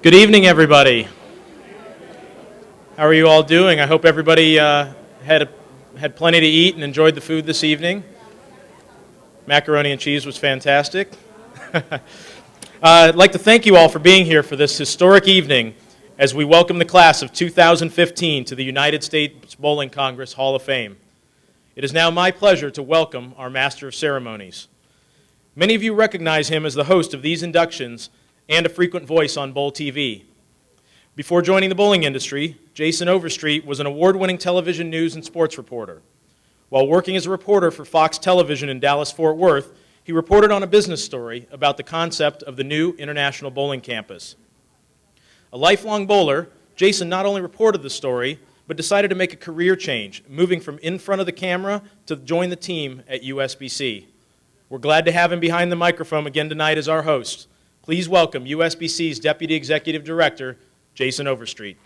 Good evening, everybody. How are you all doing? I hope everybody had plenty to eat and enjoyed the food this evening. Macaroni and cheese was fantastic. I'd like to thank you all for being here for this historic evening as we welcome the class of 2015 to the United States Bowling Congress Hall of Fame. It is now my pleasure to welcome our Master of Ceremonies. Many of you recognize him as the host of these inductions and a frequent voice on Bowl TV. Before joining the bowling industry, Jason Overstreet was an award-winning television news and sports reporter. While working as a reporter for Fox Television in Dallas-Fort Worth, he reported on a business story about the concept of the new International Bowling Campus. A lifelong bowler, Jason not only reported the story, but decided to make a career change, moving from in front of the camera to join the team at USBC. We're glad to have him behind the microphone again tonight as our host. Please welcome USBC's Deputy Executive Director, Jason Overstreet.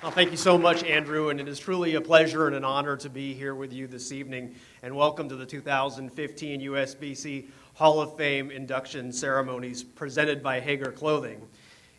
Well, thank you so much, Andrew, and it is truly a pleasure and an honor to be here with you this evening, and welcome to the 2015 USBC Hall of Fame induction ceremonies presented by Hager Clothing.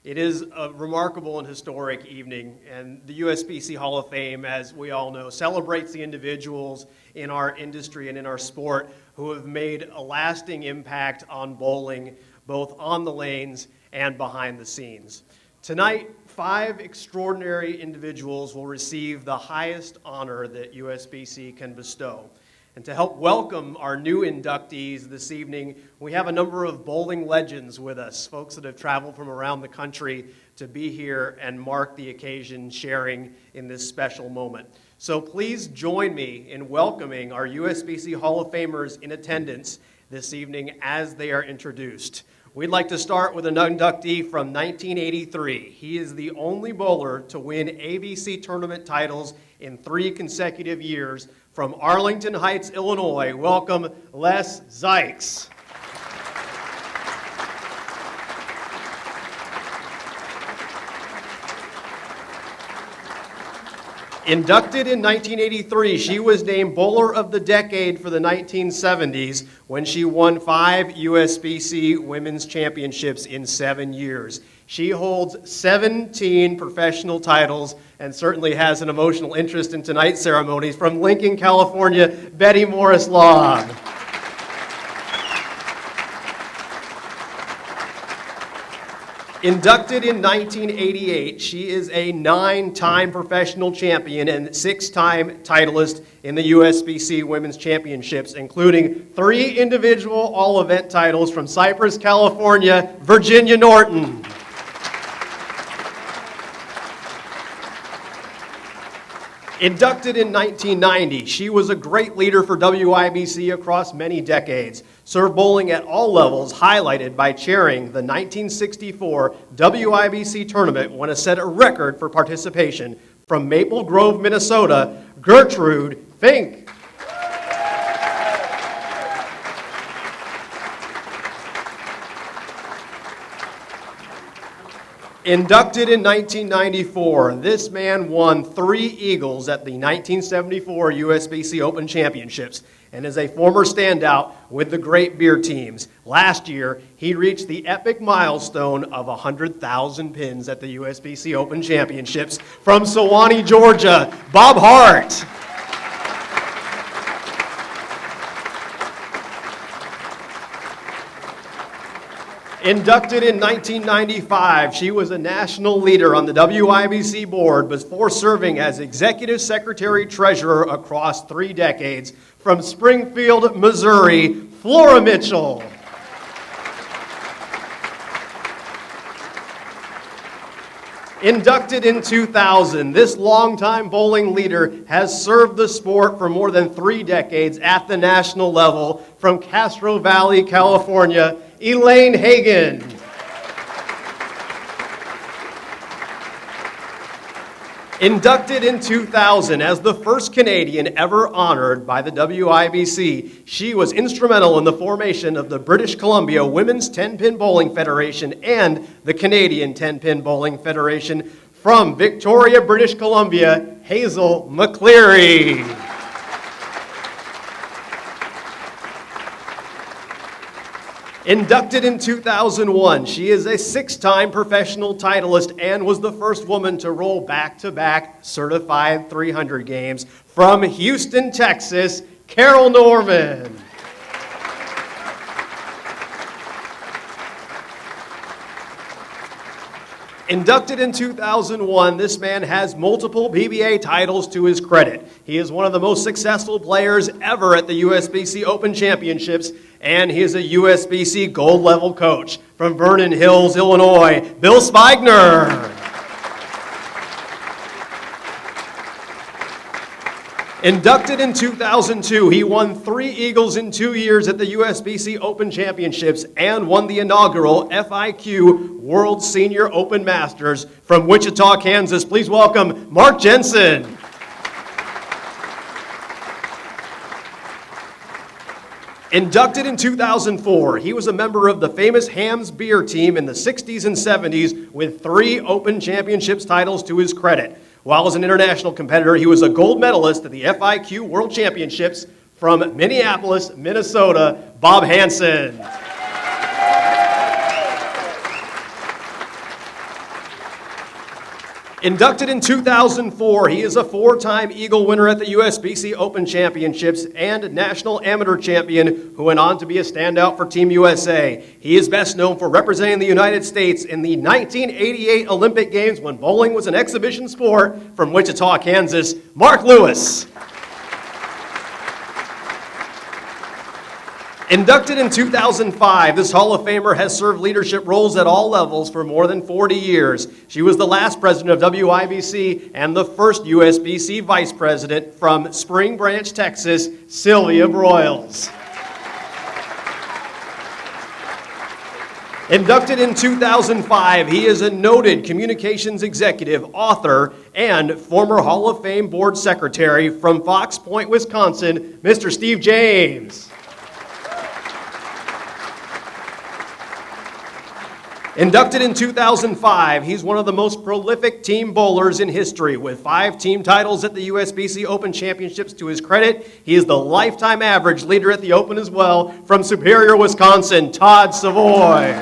It is a remarkable and historic evening, and the USBC Hall of Fame, as we all know, celebrates the individuals in our industry and in our sport who have made a lasting impact on bowling, both on the lanes and behind the scenes. Tonight, 5 extraordinary individuals will receive the highest honor that USBC can bestow. And to help welcome our new inductees this evening, we have a number of bowling legends with us, folks that have traveled from around the country to be here and mark the occasion, sharing in this special moment. So please join me in welcoming our USBC Hall of Famers in attendance this evening as they are introduced. We'd like to start with an inductee from 1983. He is the only bowler to win ABC tournament titles in 3 consecutive years. From Arlington Heights, Illinois, welcome Les Zykes. Inducted in 1983, she was named Bowler of the Decade for the 1970s when she won 5 USBC Women's Championships in 7 years. She holds 17 professional titles and certainly has an emotional interest in tonight's ceremonies. From Lincoln, California, Betty Morris Laub. Inducted in 1988, she is a 9-time professional champion and 6-time titleist in the USBC Women's Championships, including 3 individual all-event titles from Cypress, California, Virginia Norton. Inducted in 1990, she was a great leader for WIBC across many decades, served bowling at all levels, highlighted by chairing the 1964 WIBC tournament when it set a record for participation. From Maple Grove, Minnesota, Gertrude Fink. Inducted in 1994, this man won 3 Eagles at the 1974 USBC Open Championships and is a former standout with the great beer teams. Last year, he reached the epic milestone of 100,000 pins at the USBC Open Championships. From Sewanee, Georgia, Bob Hart. Inducted in 1995, she was a national leader on the WIBC board before serving as Executive Secretary Treasurer across 3 decades. From Springfield, Missouri, Flora Mitchell. Inducted in 2000, this longtime bowling leader has served the sport for more than 3 decades at the national level. From Castro Valley, California, Elaine Hagan. Inducted in 2000 as the first Canadian ever honored by the WIBC, she was instrumental in the formation of the British Columbia Women's 10-Pin Bowling Federation and the Canadian 10-Pin Bowling Federation. From Victoria, British Columbia, Hazel McCleary. Inducted in 2001, she is a 6-time professional titleist and was the first woman to roll back-to-back certified 300 games. From Houston, Texas, Carol Norman. Inducted in 2001, this man has multiple PBA titles to his credit. He is one of the most successful players ever at the USBC Open Championships, and he is a USBC gold level coach. From Vernon Hills, Illinois, Bill Spigner. Inducted in 2002, he won 3 Eagles in 2 years at the USBC Open Championships and won the inaugural FIQ World Senior Open Masters. From Wichita, Kansas, please welcome Mark Jensen. Inducted in 2004, he was a member of the famous Hamm's Beer team in the 60s and 70s with 3 Open Championships titles to his credit. While as an international competitor, he was a gold medalist at the FIQ World Championships. From Minneapolis, Minnesota, Bob Hansen. Inducted in 2004, he is a 4-time Eagle winner at the USBC Open Championships and national amateur champion who went on to be a standout for Team USA. He is best known for representing the United States in the 1988 Olympic Games when bowling was an exhibition sport. From Wichita, Kansas, Mark Lewis. Inducted in 2005, this Hall of Famer has served leadership roles at all levels for more than 40 years. She was the last president of WIBC and the first USBC vice president. From Spring Branch, Texas, Sylvia Broyles. Inducted in 2005, he is a noted communications executive, author, and former Hall of Fame board secretary. From Fox Point, Wisconsin, Mr. Steve James. Inducted in 2005, he's one of the most prolific team bowlers in history with 5 team titles at the USBC Open Championships to his credit. He is the lifetime average leader at the Open as well. From Superior, Wisconsin, Todd Savoy.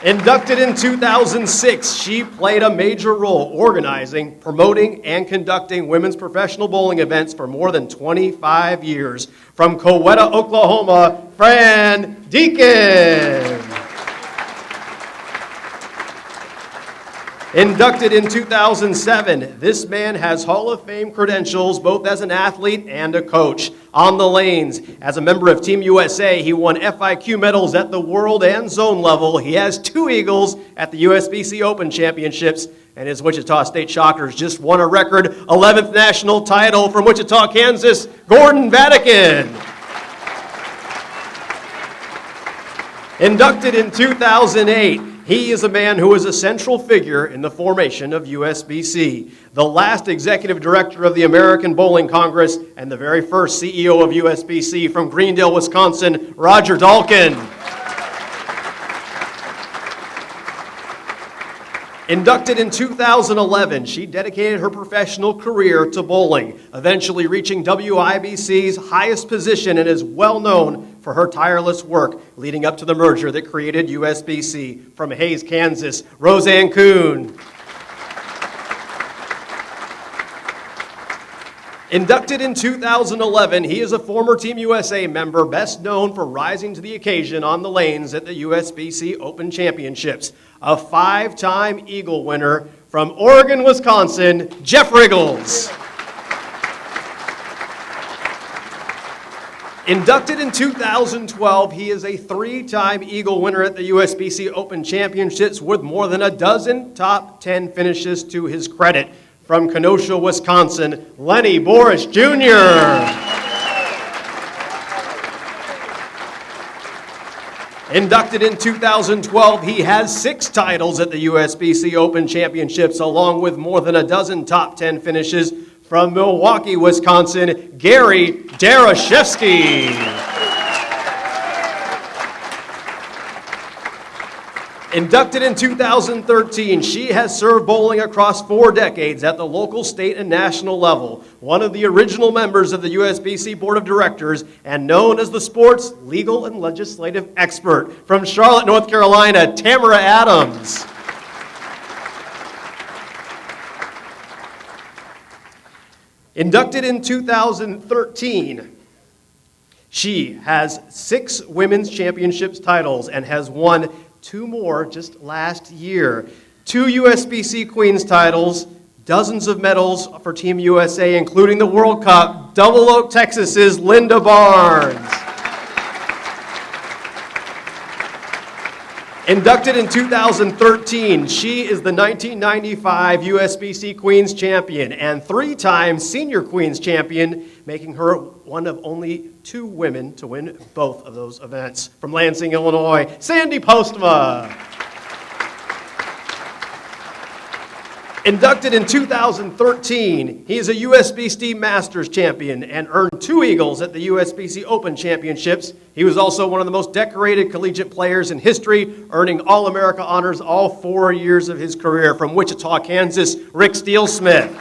Inducted in 2006, she played a major role organizing, promoting, and conducting women's professional bowling events for more than 25 years. From Coweta, Oklahoma, Fran Deacon. Inducted in 2007, this man has Hall of Fame credentials both as an athlete and a coach. On the lanes, as a member of Team USA, he won FIQ medals at the world and zone level. He has 2 Eagles at the USBC Open Championships, and his Wichita State Shockers just won a record 11th national title. From Wichita, Kansas, Gordon Vatican. Inducted in 2008, he is a man who is a central figure in the formation of USBC, the last executive director of the American Bowling Congress, and the very first CEO of USBC. From Greendale, Wisconsin, Roger Dalkin. Inducted in 2011, she dedicated her professional career to bowling, eventually reaching WIBC's highest position, and is well known for her tireless work leading up to the merger that created USBC. From Hayes, Kansas, Roseanne Kuhn. Inducted in 2011, he is a former Team USA member, best known for rising to the occasion on the lanes at the USBC Open Championships. A 5-time Eagle winner. From Oregon, Wisconsin, Jeff Riggles. Inducted in 2012, he is a 3-time Eagle winner at the USBC Open Championships with more than a dozen top 10 finishes to his credit. From Kenosha, Wisconsin, Lenny Boris Jr. Inducted in 2012, he has 6 titles at the USBC Open Championships, along with more than a dozen top 10 finishes. From Milwaukee, Wisconsin, Gary Darashevsky. Inducted in 2013, she has served bowling across 4 decades at the local, state, and national level. One of the original members of the USBC Board of Directors and known as the sport's legal and legislative expert. From Charlotte, North Carolina, Tamara Adams. Inducted in 2013, she has 6 women's championships titles and has won 2 more just last year. 2 USBC Queens titles, dozens of medals for Team USA, including the World Cup. Double Oak, Texas's Linda Barnes. Inducted in 2013, she is the 1995 USBC Queens Champion and 3-time Senior Queens Champion, making her one of only 2 women to win both of those events. From Lansing, Illinois, Sandy Postma. Inducted in 2013, he is a USBC Masters champion and earned 2 Eagles at the USBC Open Championships. He was also one of the most decorated collegiate players in history, earning All-America honors all 4 years of his career. From Wichita, Kansas, Rick Steele-Smith.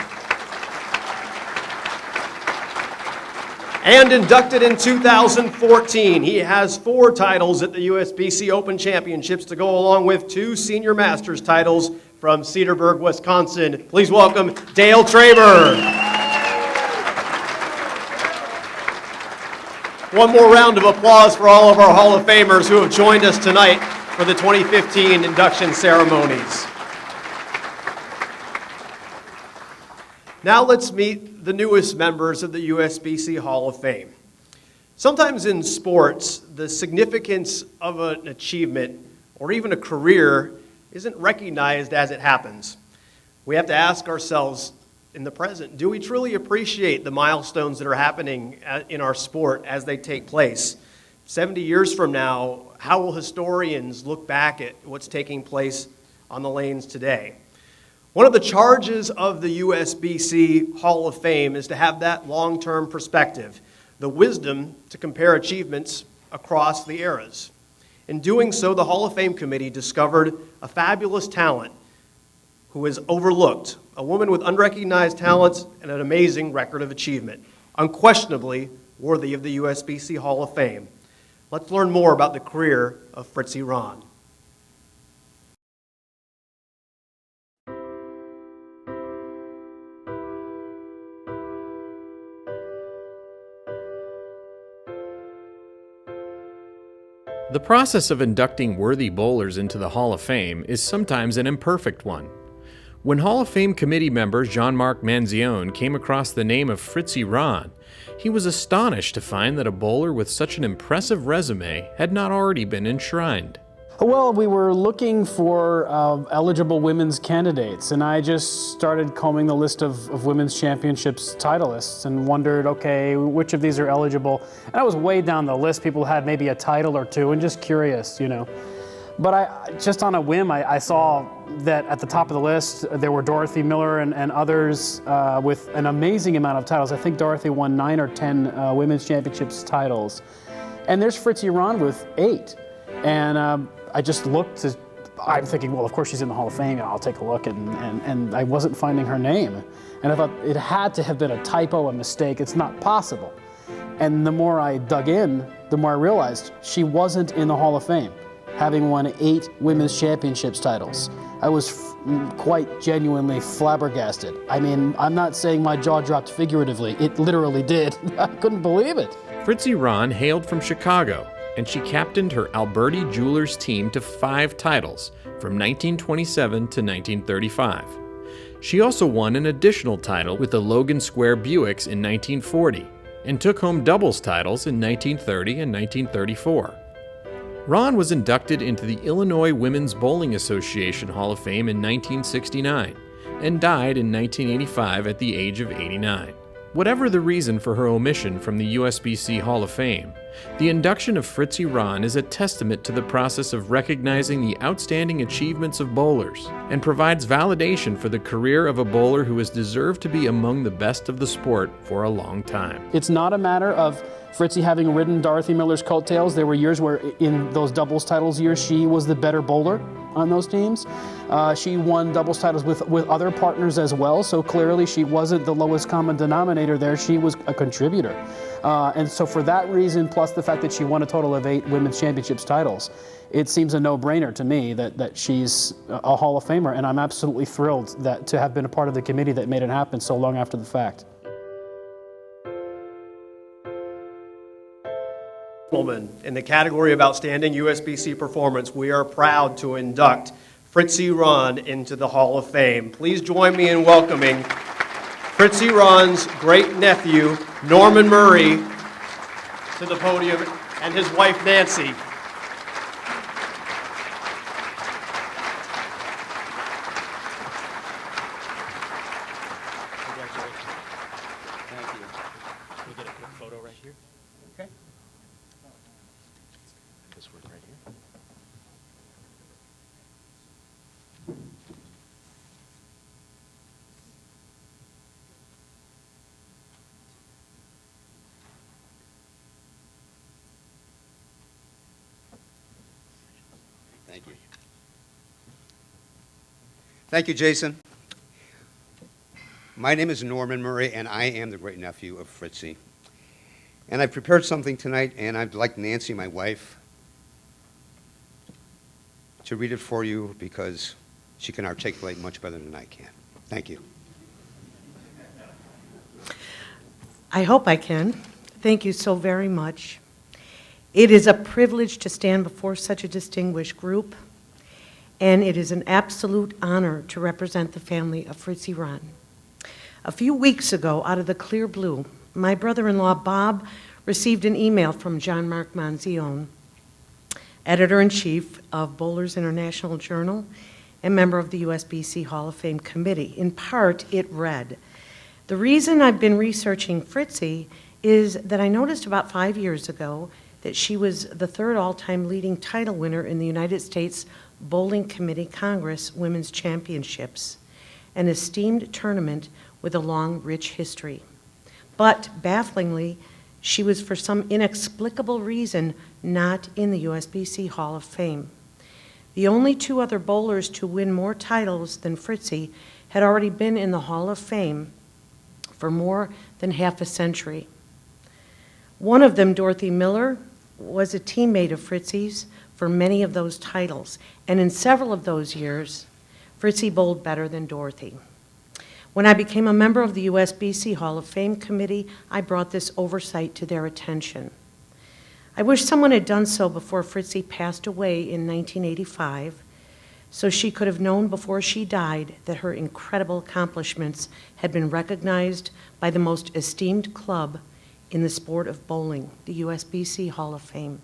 And inducted in 2014, he has 4 titles at the USBC Open Championships to go along with 2 Senior Masters titles. From Cedarburg, Wisconsin, please welcome Dale Traber. One more round of applause for all of our Hall of Famers who have joined us tonight for the 2015 induction ceremonies. Now let's meet the newest members of the USBC Hall of Fame. Sometimes in sports, the significance of an achievement or even a career isn't recognized as it happens. We have to ask ourselves in the present, do we truly appreciate the milestones that are happening in our sport as they take place? 70 years from now, how will historians look back at what's taking place on the lanes today? One of the charges of the USBC Hall of Fame is to have that long-term perspective, the wisdom to compare achievements across the eras. In doing so, the Hall of Fame Committee discovered a fabulous talent who is overlooked, a woman with unrecognized talents and an amazing record of achievement, unquestionably worthy of the USBC Hall of Fame. Let's learn more about the career of Fritzie Rahn. The process of inducting worthy bowlers into the Hall of Fame is sometimes an imperfect one. When Hall of Fame committee member Jean-Marc Manzione came across the name of Fritzie Rahn, he was astonished to find that a bowler with such an impressive resume had not already been enshrined. Well, we were looking for eligible women's candidates, and I just started combing the list of women's championships titleists and wondered, okay, which of these are eligible? And I was way down the list. People had maybe a title or 2, and just curious, you know. But I just on a whim, I saw that at the top of the list, there were Dorothy Miller and others with an amazing amount of titles. I think Dorothy won 9 or 10 women's championships titles. And there's Fritzie Rahn with 8. And I just looked, I'm thinking, well, of course she's in the Hall of Fame, and I'll take a look, and I wasn't finding her name. And I thought it had to have been a typo, a mistake. It's not possible. And the more I dug in, the more I realized she wasn't in the Hall of Fame, having won 8 women's championships titles. I was quite genuinely flabbergasted. I mean, I'm not saying my jaw dropped figuratively. It literally did. I couldn't believe it. Fritzie Rahn hailed from Chicago, and she captained her Alberti Jewelers team to 5 titles from 1927 to 1935. She also won an additional title with the Logan Square Buicks in 1940 and took home doubles titles in 1930 and 1934. Rahn was inducted into the Illinois Women's Bowling Association Hall of Fame in 1969 and died in 1985 at the age of 89. Whatever the reason for her omission from the USBC Hall of Fame, The induction of Fritzie Rahn is a testament to the process of recognizing the outstanding achievements of bowlers and provides validation for the career of a bowler who has deserved to be among the best of the sport for a long time. It's not a matter of Fritzie having ridden Dorothy Miller's coattails. There were years where in those doubles titles years, she was the better bowler on those teams. She won doubles titles with other partners as well, so clearly she wasn't the lowest common denominator there. She was a contributor. And so for that reason, plus the fact that she won a total of 8 women's championships titles, it seems a no-brainer to me that she's a Hall of Famer, and I'm absolutely thrilled to have been a part of the committee that made it happen so long after the fact. In the category of Outstanding USBC Performance, we are proud to induct Fritzie Rahn into the Hall of Fame. Please join me in welcoming Fritzie Rahn's great-nephew, Norman Murray, to the podium, and his wife, Nancy. Thank you. Can we get a quick photo right here? Okay. This one right here. Thank you. Thank you, Jason. My name is Norman Murray, and I am the great-nephew of Fritzie. And I've prepared something tonight, and I'd like Nancy, my wife, to read it for you because she can articulate much better than I can. Thank you. I hope I can. Thank you so very much. It is a privilege to stand before such a distinguished group, and it is an absolute honor to represent the family of Fritzie Rahn. A few weeks ago, out of the clear blue, my brother-in-law Bob received an email from John Mark Manzione, editor-in-chief of Bowlers International Journal and member of the USBC Hall of Fame Committee. In part, it read, "The reason I've been researching Fritzie is that I noticed about 5 years ago that she was the 3rd all-time leading title winner in the United States Bowling Committee Congress Women's Championships, an esteemed tournament with a long, rich history. But, bafflingly, she was for some inexplicable reason not in the USBC Hall of Fame. The only 2 other bowlers to win more titles than Fritzie had already been in the Hall of Fame for more than half a century. One of them, Dorothy Miller, was a teammate of Fritzie's for many of those titles, and in several of those years, Fritzie bowled better than Dorothy. When I became a member of the USBC Hall of Fame Committee, I brought this oversight to their attention. I wish someone had done so before Fritzie passed away in 1985, so she could have known before she died that her incredible accomplishments had been recognized by the most esteemed club in the sport of bowling, the USBC Hall of Fame.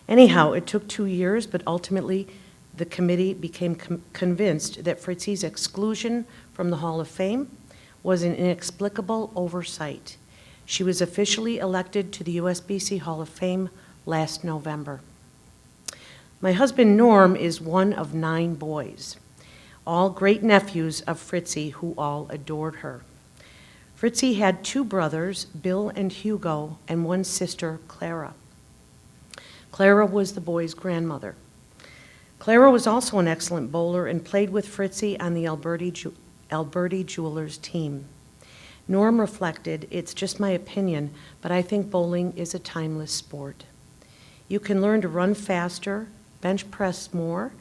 Anyhow, it took 2 years, but ultimately the committee became convinced that Fritzie's exclusion from the Hall of Fame was an inexplicable oversight. She was officially elected to the USBC Hall of Fame last November. My husband Norm is one of 9 boys, all great nephews of Fritzie who all adored her. Fritzie had 2 brothers, Bill and Hugo, and 1 sister, Clara. Clara was the boys' grandmother. Clara was also an excellent bowler and played with Fritzie on the Alberti Jewelers team. Norm reflected, "It's just my opinion, but I think bowling is a timeless sport. You can learn to run faster, bench press more,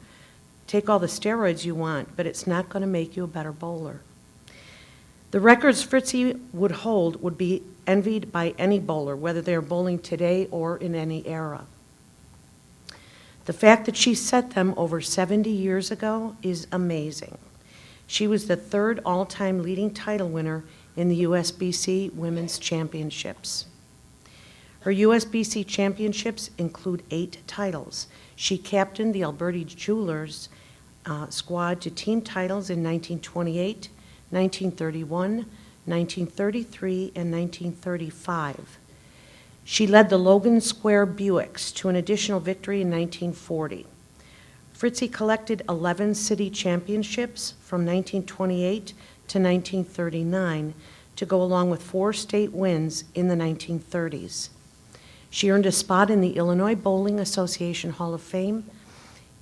take all the steroids you want, but it's not going to make you a better bowler." The records Fritzie would hold would be envied by any bowler, whether they're bowling today or in any era. The fact that she set them over 70 years ago is amazing. She was the 3rd all-time leading title winner in the USBC Women's Championships. Her USBC championships include 8 titles. She captained the Alberti Jewelers squad to team titles in 1928, 1931, 1933, and 1935. She led the Logan Square Buicks to an additional victory in 1940. Fritzie collected 11 city championships from 1928 to 1939 to go along with 4 state wins in the 1930s. She earned a spot in the Illinois Bowling Association Hall of Fame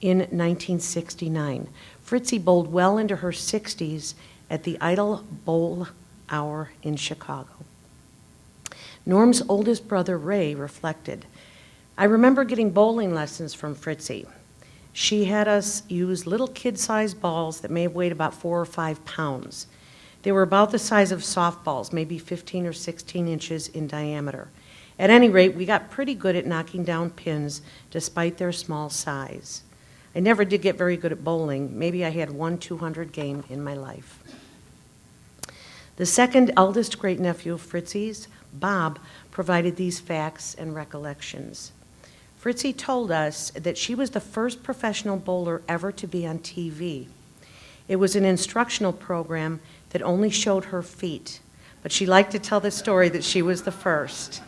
in 1969. Fritzie bowled well into her 60s at the Idle Bowl Hour in Chicago. Norm's oldest brother, Ray, reflected, "I remember getting bowling lessons from Fritzie. She had us use little kid-sized balls that may have weighed about 4 or 5 pounds. They were about the size of softballs, maybe 15 or 16 inches in diameter. At any rate, we got pretty good at knocking down pins despite their small size. I never did get very good at bowling. Maybe I had 1 200 game in my life." The second eldest great-nephew of Fritzie's, Bob, provided these facts and recollections. Fritzie told us that she was the first professional bowler ever to be on TV. It was an instructional program that only showed her feet, but she liked to tell the story that she was the first.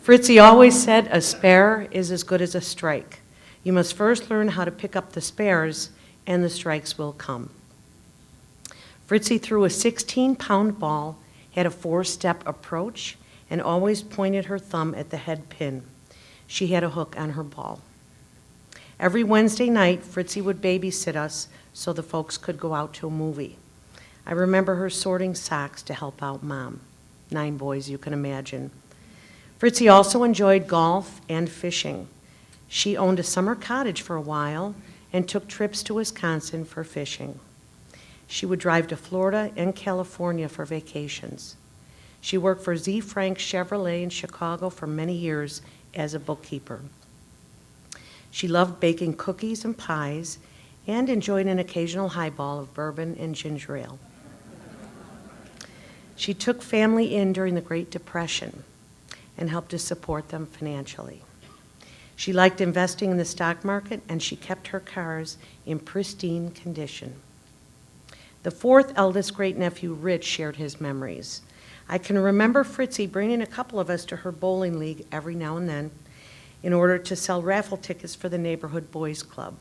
Fritzie always said, "A spare is as good as a strike. You must first learn how to pick up the spares, and the strikes will come." Fritzie threw a 16-pound ball, had a 4-step approach, and always pointed her thumb at the head pin. She had a hook on her ball. Every Wednesday night, Fritzie would babysit us so the folks could go out to a movie. I remember her sorting socks to help out Mom. 9 boys, you can imagine. Fritzie also enjoyed golf and fishing. She owned a summer cottage for a while and took trips to Wisconsin for fishing. She would drive to Florida and California for vacations. She worked for Z. Frank Chevrolet in Chicago for many years as a bookkeeper. She loved baking cookies and pies and enjoyed an occasional highball of bourbon and ginger ale. She took family in during the Great Depression and helped to support them financially. She liked investing in the stock market, and she kept her cars in pristine condition. The fourth eldest great-nephew, Rich, shared his memories. "I can remember Fritzie bringing a couple of us to her bowling league every now and then in order to sell raffle tickets for the neighborhood boys club.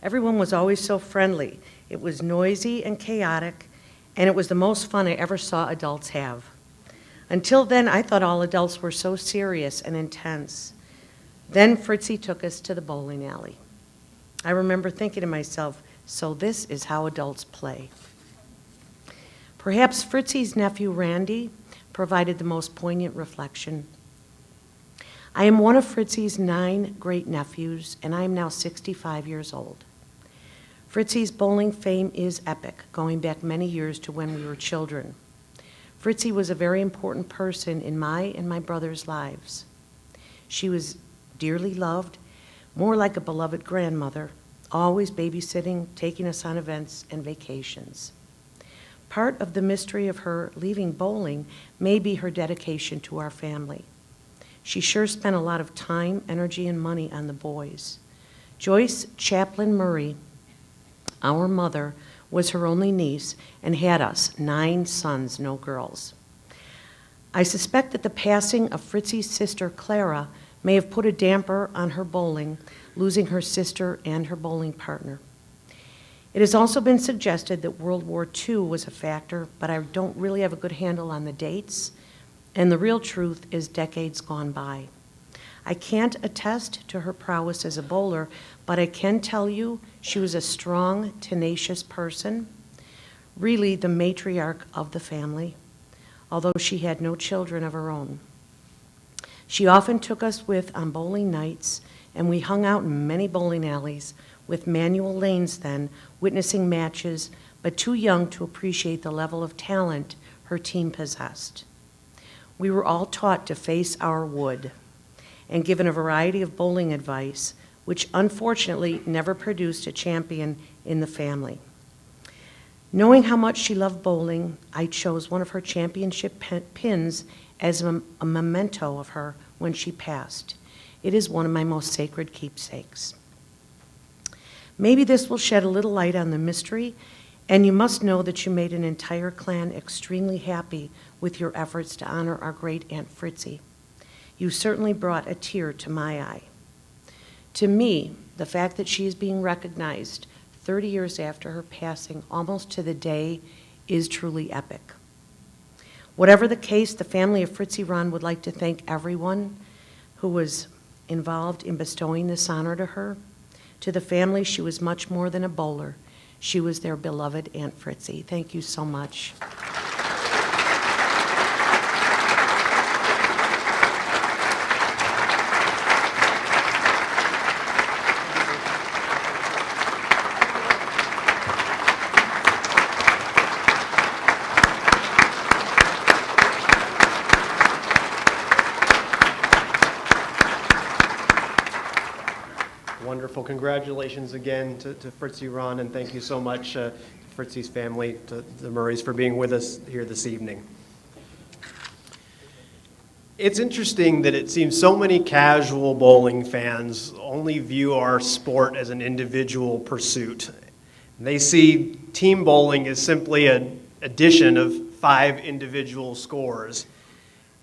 Everyone was always so friendly. It was noisy and chaotic, and it was the most fun I ever saw adults have. Until then, I thought all adults were so serious and intense. Then Fritzie took us to the bowling alley. I remember thinking to myself, so this is how adults play." Perhaps Fritzie's nephew, Randy, provided the most poignant reflection. "I am one of Fritzie's 9 great-nephews, and I am now 65 years old. Fritzie's bowling fame is epic, going back many years to when we were children. Fritzie was a very important person in my and my brother's lives. She was dearly loved, more like a beloved grandmother, always babysitting, taking us on events and vacations. Part of the mystery of her leaving bowling may be her dedication to our family. She sure spent a lot of time, energy, and money on the boys. Joyce Chaplin Murray, our mother, was her only niece and had us 9 sons, no girls. I suspect that the passing of Fritzie's sister Clara may have put a damper on her bowling, losing her sister and her bowling partner. It has also been suggested that World War II was a factor, but I don't really have a good handle on the dates, and the real truth is decades gone by. I can't attest to her prowess as a bowler, but I can tell you she was a strong, tenacious person, really the matriarch of the family, although she had no children of her own. She often took us with on bowling nights, and we hung out in many bowling alleys with manual lanes then, witnessing matches, but too young to appreciate the level of talent her team possessed. We were all taught to face our wood and given a variety of bowling advice, which unfortunately never produced a champion in the family. Knowing how much she loved bowling, I chose one of her championship pins as a memento of her when she passed. It is one of my most sacred keepsakes. Maybe this will shed a little light on the mystery And you must know that you made an entire clan extremely happy with your efforts to honor our great Aunt Fritzie. You certainly brought a tear to my eye. To me, the fact that she is being recognized 30 years after her passing, almost to the day, is truly epic. Whatever the case, the family of Fritzie Rahn would like to thank everyone who was involved in bestowing this honor to her. To the family, she was much more than a bowler. She was their beloved Aunt Fritzie. Thank you so much. Wonderful. Congratulations again to Fritzie Rahn, and thank you so much to Fritzie's family, to the Murrays, for being with us here this evening. It's interesting that it seems so many casual bowling fans only view our sport as an individual pursuit. They see team bowling as simply an addition of 5 individual scores.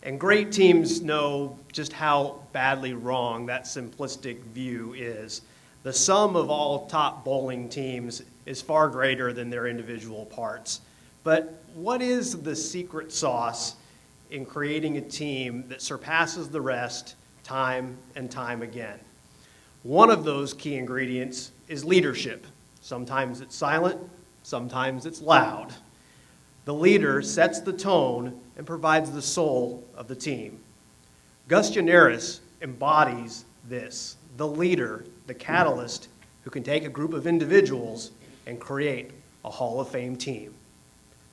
And great teams know just how badly wrong that simplistic view is. The sum of all top bowling teams is far greater than their individual parts. But what is the secret sauce in creating a team that surpasses the rest time and time again? One of those key ingredients is leadership. Sometimes it's silent, sometimes it's loud. The leader sets the tone and provides the soul of the team. Gus Yannaras embodies this, the leader, the catalyst who can take a group of individuals and create a Hall of Fame team.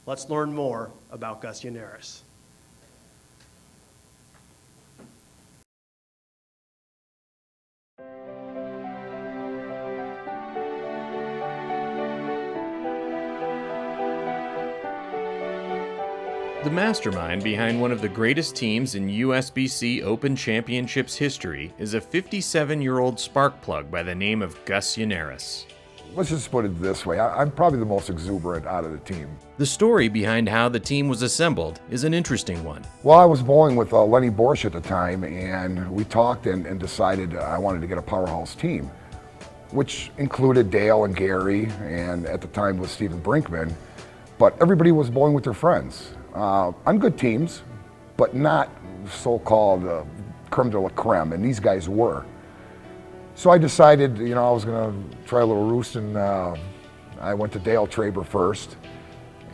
Let's learn more about Gus Yannaras. The mastermind behind one of the greatest teams in USBC Open Championships history is a 57-year-old spark plug by the name of Gus Yannaras. Let's just put it this way, I'm probably the most exuberant out of the team. The story behind how the team was assembled is an interesting one. Well, I was bowling with Lenny Borsch at the time, and we talked and decided I wanted to get a powerhouse team, which included Dale and Gary, and at the time was Stephen Brinkman, but everybody was bowling with their friends. On good teams, but not so-called creme de la creme, and these guys were. So I decided, I was going to try a little roost, and I went to Dale Traber first,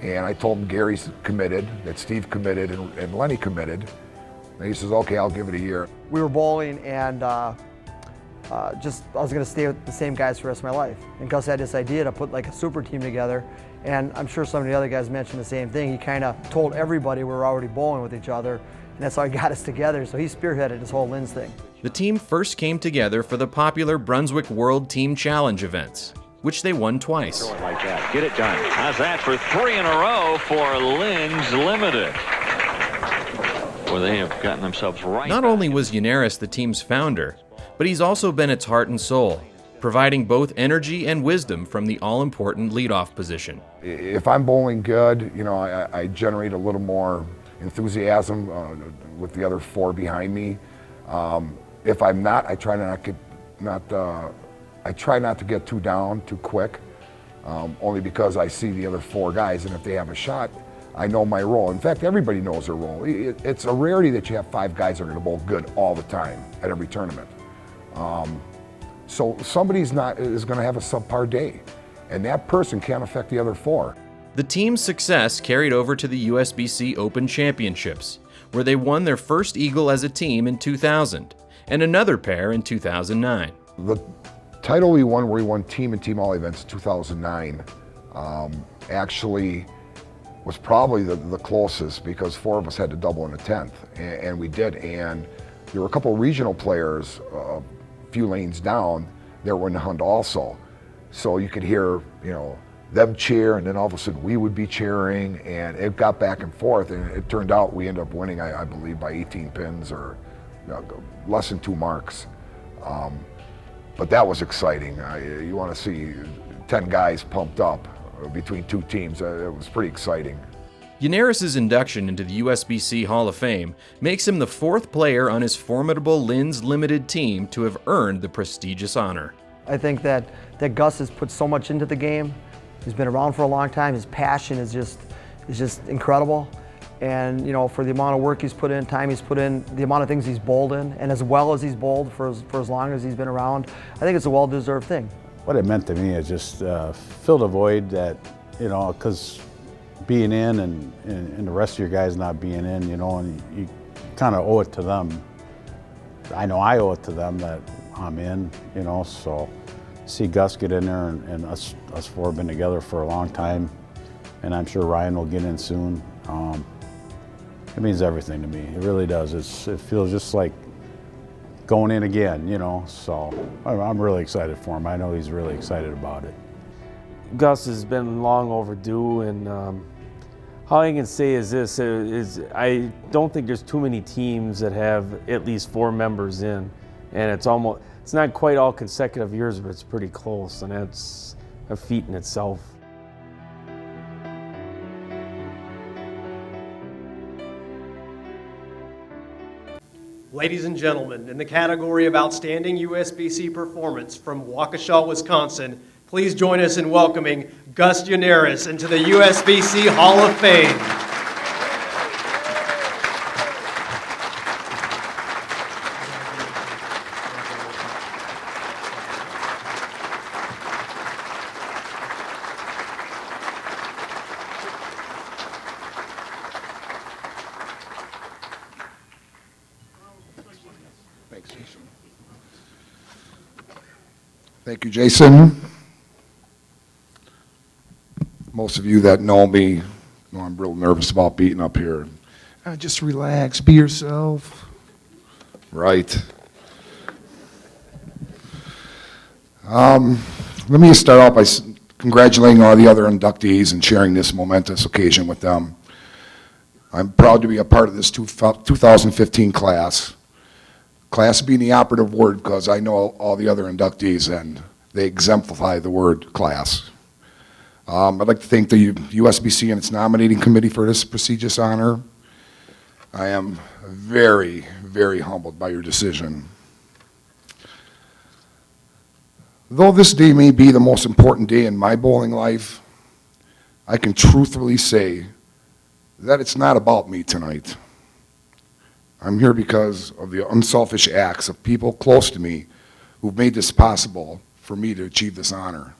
and I told him Gary's committed, that Steve committed, and Lenny committed. And he says, okay, I'll give it a year. We were bowling, and I was going to stay with the same guys for the rest of my life. And Gus had this idea to put like a super team together, and I'm sure some of the other guys mentioned the same thing. He kind of told everybody we were already bowling with each other, and that's how he got us together. So he spearheaded this whole Linz thing. The team first came together for the popular Brunswick World Team Challenge events, which they won twice. Like that. Get it done. How's that for 3 in a row for Linz Limited? Well, they have gotten themselves right. Not only was Yannaras the team's founder, but he's also been its heart and soul, providing both energy and wisdom from the all-important leadoff position. If I'm bowling good, I generate a little more enthusiasm with the other 4 behind me. If I'm not, I try not to get too down too quick, only because I see the other 4 guys, and if they have a shot, I know my role. In fact, everybody knows their role. It's a rarity that you have 5 guys that are going to bowl good all the time at every tournament. So somebody is going to have a subpar day, and that person can't affect the other 4. The team's success carried over to the USBC Open Championships, where they won their first Eagle as a team in 2000, and another pair in 2009. The title we won, where we won team and team all events in 2009, actually was probably the closest, because 4 of us had to double in the 10th, and we did. And there were a couple of regional players a few lanes down that were in the hunt also. So you could hear, them cheer, and then all of a sudden we would be cheering, and it got back and forth, and it turned out we ended up winning, I believe, by 18 pins or less than 2 marks. But that was exciting. You want to see 10 guys pumped up between two teams. It was pretty exciting. Yannaras' induction into the USBC Hall of Fame makes him the fourth player on his formidable Linz Limited team to have earned the prestigious honor. I think that Gus has put so much into the game. He's been around for a long time. His passion is just incredible. And, you know, for the amount of work he's put in, time he's put in, the amount of things he's bowled in, and as well as he's bowled for as long as he's been around, I think it's a well-deserved thing. What it meant to me is just filled a void that, you know, because being in and the rest of your guys not being in, you know, and you kind of owe it to them. I know I owe it to them that I'm in, you know, so see Gus get in there and us four have been together for a long time, and I'm sure Ryan will get in soon. It means everything to me. It really does. It feels just like going in again, you know, so I'm really excited for him. I know he's really excited about it. Gus has been long overdue, and all I can say is this, I don't think there's too many teams that have at least 4 members in, and it's not quite all consecutive years, but it's pretty close, and that's a feat in itself. Ladies and gentlemen, in the category of Outstanding USBC Performance from Waukesha, Wisconsin, please join us in welcoming Gus Yannaras into the USBC Hall of Fame. Thanks, Jason. Thank you, Jason. Most of you that know me know I'm real nervous about being up here. Just relax, be yourself. Right. Let me start off by congratulating all the other inductees and sharing this momentous occasion with them. I'm proud to be a part of this 2015 class. Class being the operative word because I know all the other inductees and they exemplify the word class. I'd like to thank the USBC and its nominating committee for this prestigious honor. I am very, very humbled by your decision. Though this day may be the most important day in my bowling life, I can truthfully say that it's not about me tonight. I'm here because of the unselfish acts of people close to me who've made this possible for me to achieve this honor.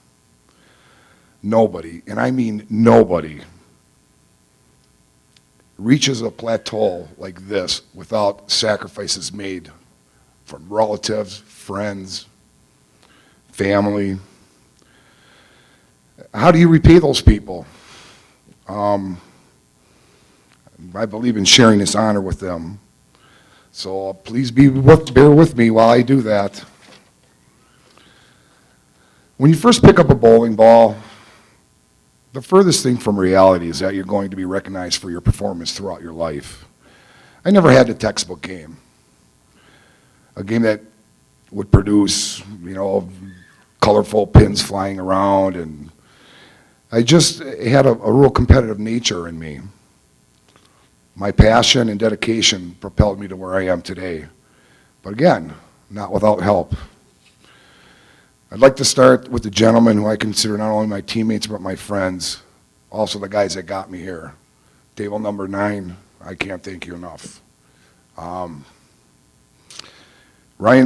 Nobody, and I mean nobody, reaches a plateau like this without sacrifices made from relatives, friends, family. How do you repay those people? I believe in sharing this honor with them. So please bear with me while I do that. When you first pick up a bowling ball, the furthest thing from reality is that you're going to be recognized for your performance throughout your life. I never had a textbook game, a game that would produce, you know, colorful pins flying around, and I just had a real competitive nature in me. My passion and dedication propelled me to where I am today. But again, not without help. I'd like to start with the gentleman who I consider not only my teammates but my friends, also the guys that got me here. Table number 9, I can't thank you enough. Ryan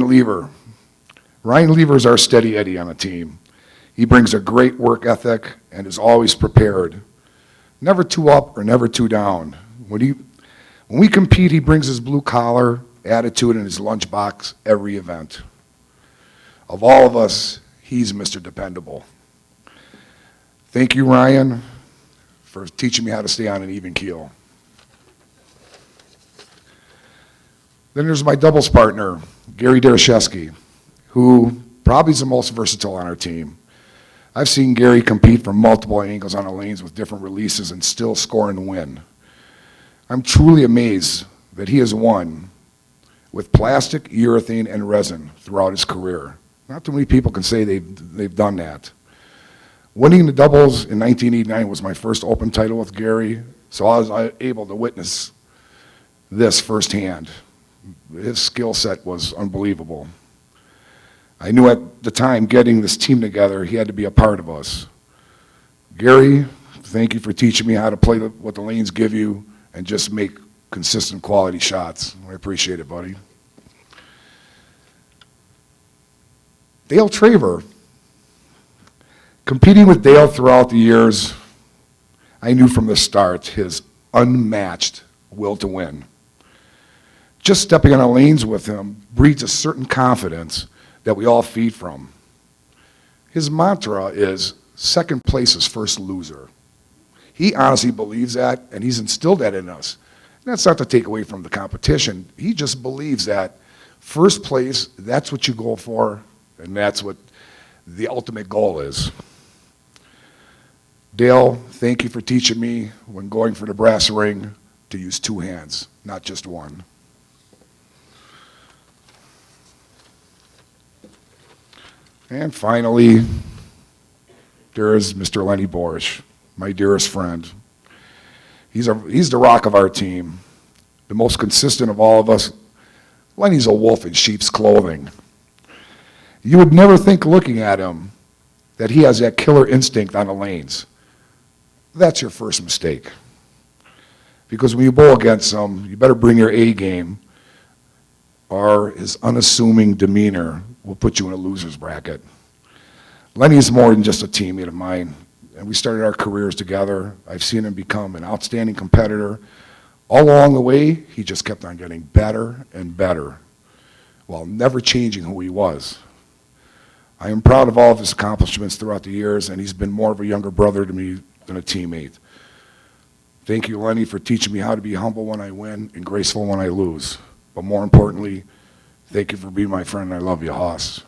Lever. Ryan Lever is our steady Eddie on the team. He brings a great work ethic and is always prepared. Never too up or never too down. When we compete, he brings his blue-collar attitude in his lunchbox every event. Of all of us, he's Mr. Dependable. Thank you, Ryan, for teaching me how to stay on an even keel. Then there's my doubles partner, Gary Dereshevsky, who probably is the most versatile on our team. I've seen Gary compete from multiple angles on the lanes with different releases and still score and win. I'm truly amazed that he has won with plastic, urethane, and resin throughout his career. Not too many people can say they've done that. Winning the doubles in 1989 was my first open title with Gary, so I was able to witness this firsthand. His skill set was unbelievable. I knew at the time getting this team together, he had to be a part of us. Gary, thank you for teaching me how to play what the lanes give you and just make consistent quality shots. I appreciate it, buddy. Dale Traver. Competing with Dale throughout the years, I knew from the start his unmatched will to win. Just stepping on the lanes with him breeds a certain confidence that we all feed from. His mantra is, second place is first loser. He honestly believes that, and he's instilled that in us. And that's not to take away from the competition. He just believes that first place, that's what you go for, and that's what the ultimate goal is. Dale, thank you for teaching me when going for the brass ring to use two hands, not just one. And finally, there is Mr. Lenny Borish, my dearest friend. He's the rock of our team, the most consistent of all of us. Lenny's a wolf in sheep's clothing. You would never think looking at him that he has that killer instinct on the lanes. That's your first mistake. Because when you bowl against him, you better bring your A game, or his unassuming demeanor will put you in a loser's bracket. Lenny is more than just a teammate of mine, and we started our careers together. I've seen him become an outstanding competitor. All along the way, he just kept on getting better and better, while never changing who he was. I am proud of all of his accomplishments throughout the years, and he's been more of a younger brother to me than a teammate. Thank you, Lenny, for teaching me how to be humble when I win and graceful when I lose. But more importantly, thank you for being my friend, and I love you, Hoss.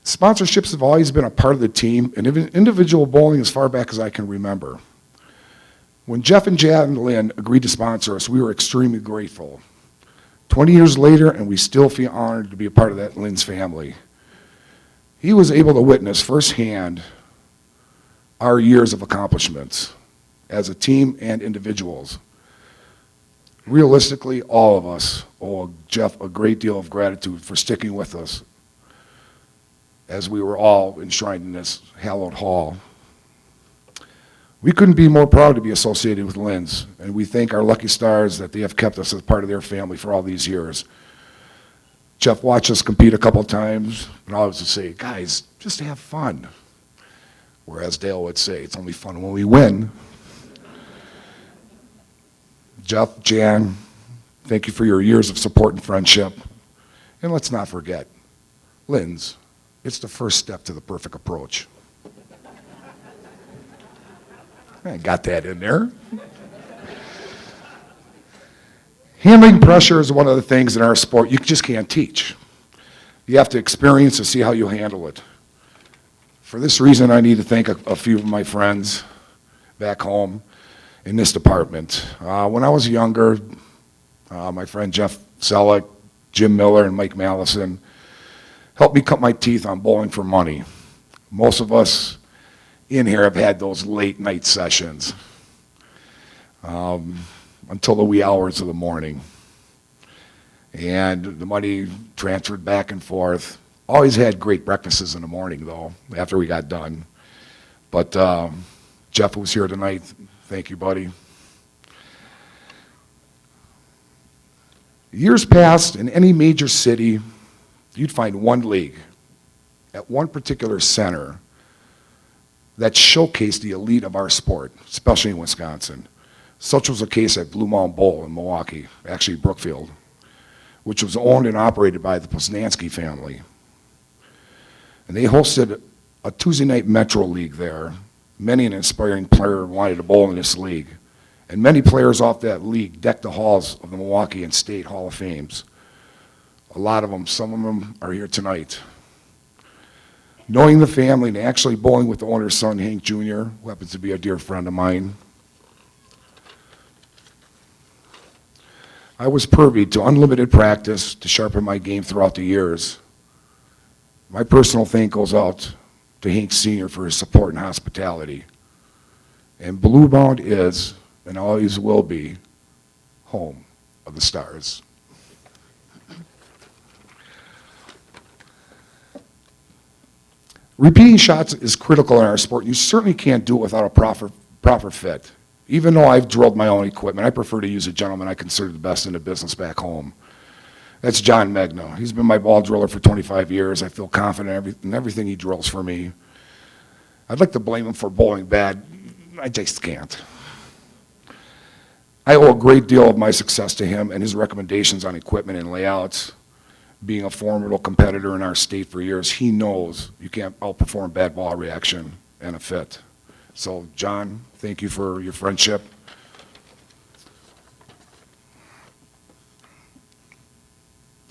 Sponsorships have always been a part of the team, and individual bowling as far back as I can remember. When Jeff and Jan Lynn agreed to sponsor us, we were extremely grateful. 20 years later, and we still feel honored to be a part of that Lynn's family. He was able to witness firsthand our years of accomplishments as a team and individuals. Realistically, all of us owe Jeff a great deal of gratitude for sticking with us as we were all enshrined in this hallowed hall. We couldn't be more proud to be associated with Lynn's, and we thank our lucky stars that they have kept us as part of their family for all these years. Jeff watched us compete a couple times, and I always would say, guys, just have fun. Whereas Dale would say, it's only fun when we win. Jeff, Jan, thank you for your years of support and friendship. And let's not forget, Lynn's, it's the first step to the perfect approach. I got that in there. Handling pressure is one of the things in our sport you just can't teach. You have to experience to see how you handle it. For this reason, I need to thank a few of my friends back home in this department. When I was younger, my friend Jeff Selleck, Jim Miller, and Mike Mallison helped me cut my teeth on bowling for money. Most of us in here have had those late night sessions until the wee hours of the morning. And the money transferred back and forth. Always had great breakfasts in the morning, though, after we got done. But Jeff was here tonight. Thank you, buddy. Years past, in any major city, you'd find one league at one particular center that showcased the elite of our sport, especially in Wisconsin. Such was the case at Blue Mountain Bowl in Milwaukee, actually Brookfield, which was owned and operated by the Poznansky family. And they hosted a Tuesday night Metro League there. Many an inspiring player wanted to bowl in this league. And many players off that league decked the halls of the Milwaukee and State Hall of Fames. A lot of them, some of them are here tonight. Knowing the family and actually bowling with the owner's son, Hank Jr., who happens to be a dear friend of mine, I was privy to unlimited practice to sharpen my game throughout the years. My personal thank goes out to Hank Sr. for his support and hospitality. And Blue Mound is, and always will be, home of the Stars. Repeating shots is critical in our sport. You certainly can't do it without a proper fit. Even though I've drilled my own equipment, I prefer to use a gentleman I consider the best in the business back home. That's John Megno. He's been my ball driller for 25 years. I feel confident in everything he drills for me. I'd like to blame him for bowling bad. I just can't. I owe a great deal of my success to him and his recommendations on equipment and layouts. Being a formidable competitor in our state for years, he knows you can't outperform bad ball reaction and a fit. So, John, thank you for your friendship.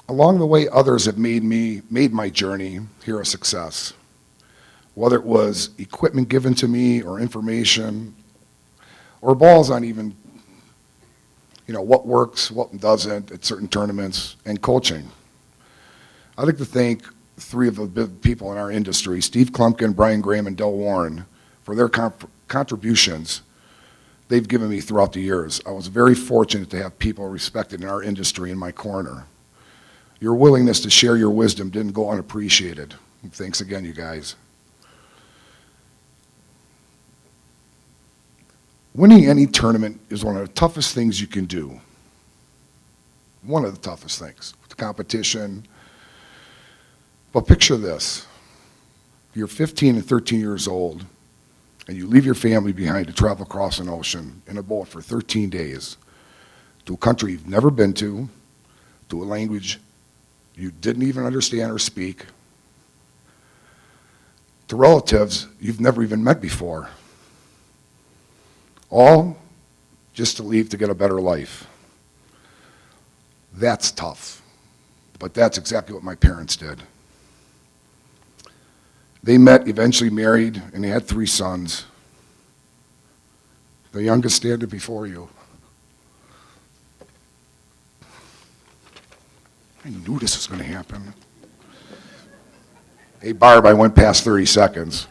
Along the way, others have made my journey here a success. Whether it was equipment given to me or information or balls on even, what works, what doesn't at certain tournaments, and coaching. I'd like to thank three of the big people in our industry, Steve Klumpkin, Brian Graham, and Del Warren, for their contributions they've given me throughout the years. I was very fortunate to have people respected in our industry in my corner. Your willingness to share your wisdom didn't go unappreciated. Thanks again, you guys. Winning any tournament is one of the toughest things you can do. One of the toughest things. The competition. But picture this. You're 15 and 13 years old, and you leave your family behind to travel across an ocean in a boat for 13 days to a country you've never been to a language you didn't even understand or speak, to relatives you've never even met before. All just to leave to get a better life. That's tough, but that's exactly what my parents did. They met, eventually married, and they had 3 sons. The youngest standing before you. I knew this was going to happen. Hey, Barb, I went past 30 seconds.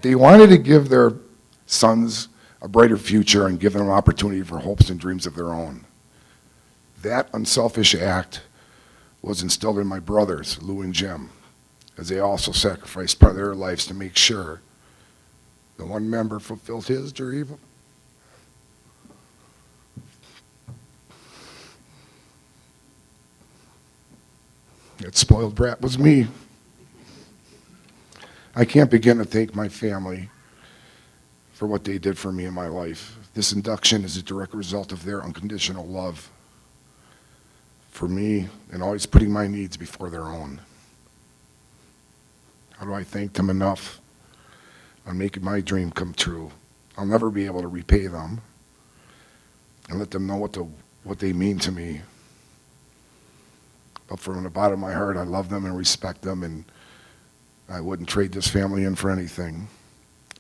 They wanted to give their sons a brighter future and give them an opportunity for hopes and dreams of their own. That unselfish act was instilled in my brothers, Lou and Jim, as they also sacrificed part of their lives to make sure the one member fulfilled his dream. That spoiled brat was me. I can't begin to thank my family for what they did for me in my life. This induction is a direct result of their unconditional love for me and always putting my needs before their own. How do I thank them enough on making my dream come true? I'll never be able to repay them and let them know what they mean to me. But from the bottom of my heart, I love them and respect them, and I wouldn't trade this family in for anything.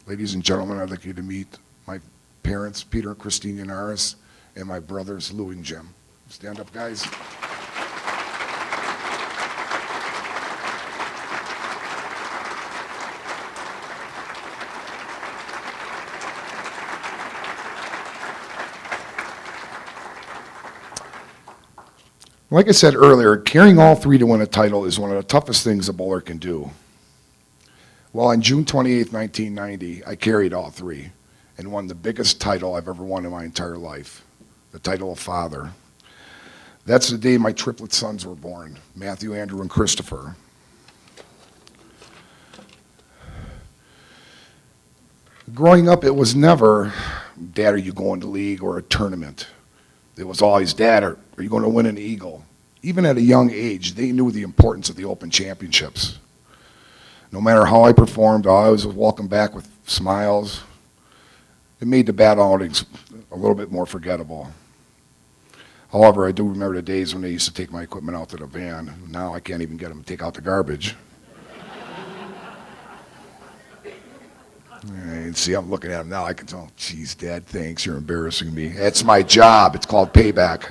Ladies and gentlemen, I'd like you to meet my parents, Peter and Christine Yannaras, and my brothers, Lou and Jim. Stand up, guys. Like I said earlier, carrying all 3 to win a title is one of the toughest things a bowler can do. Well, on June 28, 1990, I carried all 3 and won the biggest title I've ever won in my entire life, the title of father. That's the day my triplet sons were born, Matthew, Andrew, and Christopher. Growing up, it was never, Dad, are you going to league or a tournament? It was always, Dad, are you going to win an Eagle? Even at a young age, they knew the importance of the Open Championships. No matter how I performed, I always was welcomed back with smiles. It made the bad outings a little bit more forgettable. However, I do remember the days when they used to take my equipment out to the van. Now I can't even get them to take out the garbage. And see, I'm looking at him now. I can tell, geez, Dad, thanks. You're embarrassing me. It's my job. It's called payback.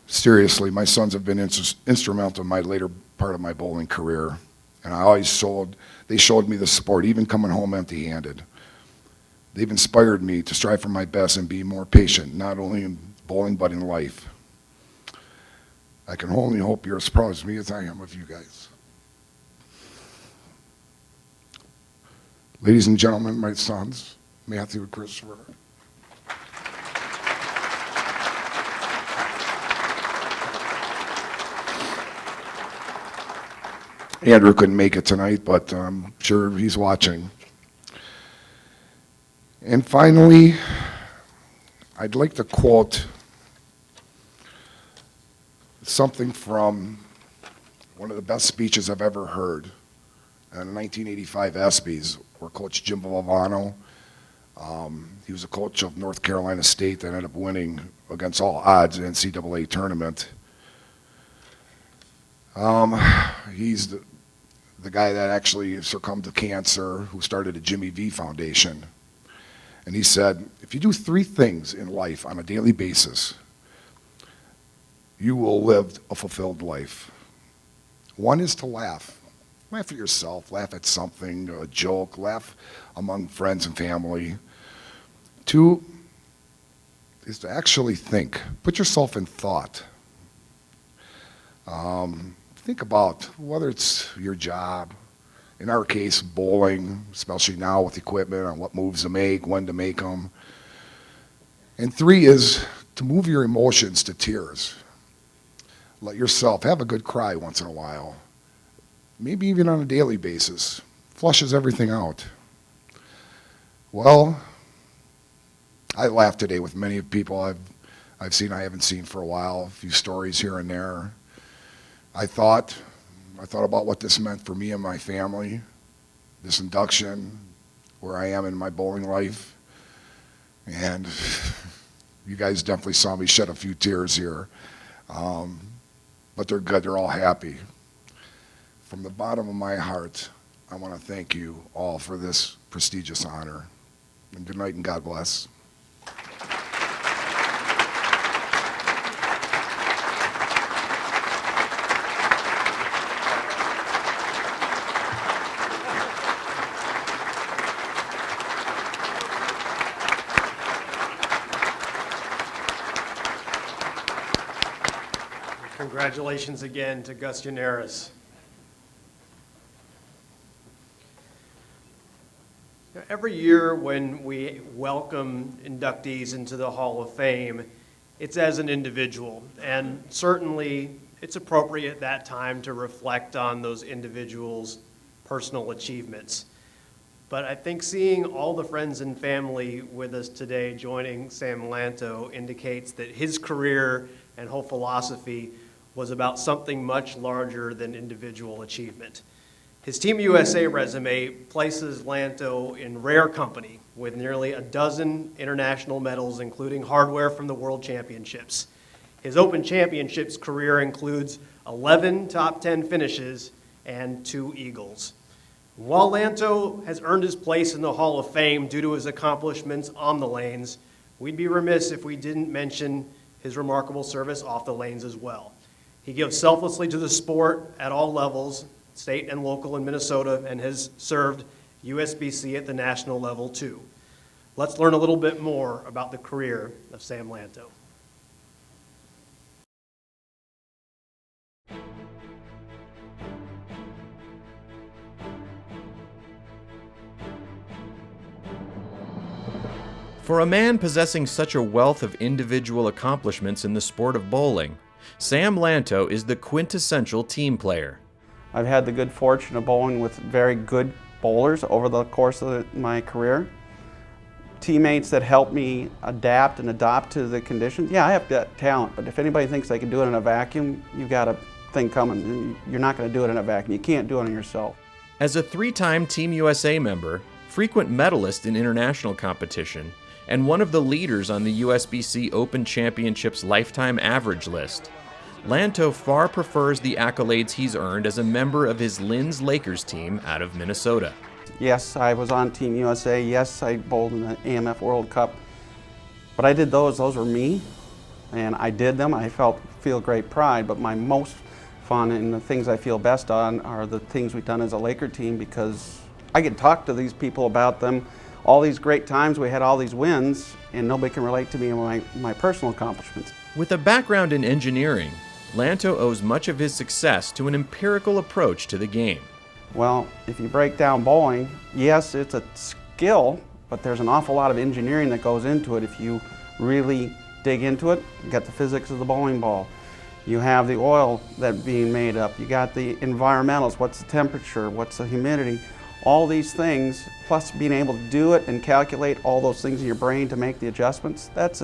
Seriously, my sons have been instrumental in my later part of my bowling career. And they showed me the sport, even coming home empty-handed. They've inspired me to strive for my best and be more patient, not only in bowling, but in life. I can only hope you're as proud of me as I am of you guys. Ladies and gentlemen, my sons, Matthew and Christopher. Andrew couldn't make it tonight, but I'm sure he's watching. And finally, I'd like to quote something from one of the best speeches I've ever heard in the 1985 ESPYs, where Coach Jim Valvano, he was a coach of North Carolina State that ended up winning against all odds the NCAA tournament. He's the guy that actually succumbed to cancer, who started the Jimmy V Foundation. And he said, if you do 3 things in life on a daily basis, you will live a fulfilled life. One is to laugh. Laugh at yourself, laugh at something, a joke, laugh among friends and family. 2 is to actually think. Put yourself in thought. Think about whether it's your job, in our case, bowling, especially now with equipment, on what moves to make, when to make them. And 3 is to move your emotions to tears. Let yourself have a good cry once in a while. Maybe even on a daily basis. Flushes everything out. Well, I laughed today with many people I've seen I haven't seen for a while, a few stories here and there. I thought about what this meant for me and my family, this induction, where I am in my bowling life. And you guys definitely saw me shed a few tears here. But they're good, they're all happy. From the bottom of my heart, I want to thank you all for this prestigious honor. And good night and God bless. Congratulations again to Gus Yannaras. Every year when we welcome inductees into the Hall of Fame, it's as an individual, and certainly it's appropriate at that time to reflect on those individuals' personal achievements. But I think seeing all the friends and family with us today joining Sam Lantto indicates that his career and whole philosophy was about something much larger than individual achievement. His Team USA resume places Lantto in rare company with nearly a dozen international medals, including hardware from the World Championships. His Open Championships career includes 11 top 10 finishes and 2 eagles. While Lantto has earned his place in the Hall of Fame due to his accomplishments on the lanes, we'd be remiss if we didn't mention his remarkable service off the lanes as well. He gives selflessly to the sport at all levels, state and local in Minnesota, and has served USBC at the national level too. Let's learn a little bit more about the career of Sam Lantto. For a man possessing such a wealth of individual accomplishments in the sport of bowling, Sam Lantto is the quintessential team player. I've had the good fortune of bowling with very good bowlers over the course of my career. Teammates that help me adapt and adopt to the conditions. Yeah, I have that talent, but if anybody thinks they can do it in a vacuum, you've got a thing coming. You're not going to do it in a vacuum. You can't do it on yourself. As a 3-time Team USA member, frequent medalist in international competition, and one of the leaders on the USBC Open Championships lifetime average list, Lantto far prefers the accolades he's earned as a member of his Linz Lakers team out of Minnesota. Yes, I was on Team USA. Yes, I bowled in the AMF World Cup. But I did those were me, and I did them. I feel great pride, but my most fun and the things I feel best on are the things we've done as a Laker team, because I can talk to these people about them, all these great times we had, all these wins, and nobody can relate to me and my personal accomplishments. With a background in engineering, Lantto owes much of his success to an empirical approach to the game. Well, if you break down bowling, yes, it's a skill, but there's an awful lot of engineering that goes into it if you really dig into it. You got the physics of the bowling ball. You have the oil that being made up. You got the environmentals, what's the temperature, what's the humidity. All these things, plus being able to do it and calculate all those things in your brain to make the adjustments, that's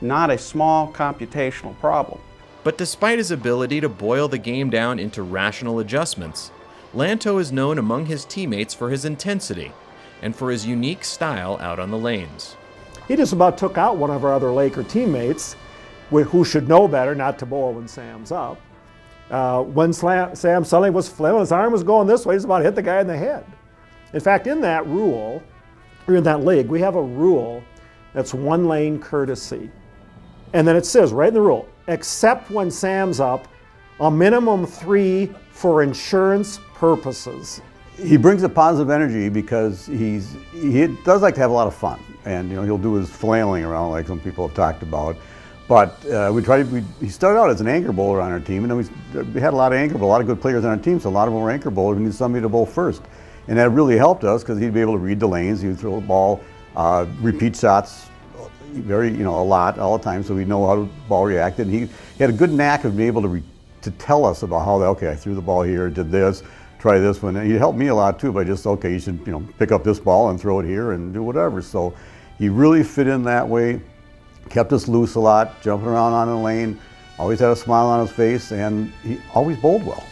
not a small computational problem. But despite his ability to boil the game down into rational adjustments, Lantto is known among his teammates for his intensity and for his unique style out on the lanes. He just about took out one of our other Laker teammates, who should know better not to bowl when Sam's up. When Sam suddenly was flailing, his arm was going this way, he's about to hit the guy in the head. In fact, in that rule, or in that league, we have a rule that's one lane courtesy. And then it says right in the rule, except when Sam's up, a minimum 3 for insurance purposes. He brings a positive energy because he does like to have a lot of fun, and he'll do his flailing around like some people have talked about. But he started out as an anchor bowler on our team, and then we had a lot of good players on our team, so a lot of them were anchor bowlers. We needed somebody to bowl first, and that really helped us because he'd be able to read the lanes. He would throw the ball, repeat shots, a lot, all the time, so we know how the ball reacted. And he had a good knack of being able to tell us about how, okay, I threw the ball here, did this, try this one. And he helped me a lot too by just, okay, you should pick up this ball and throw it here and do whatever. So he really fit in that way, kept us loose a lot, jumping around on the lane, always had a smile on his face, and he always bowled well.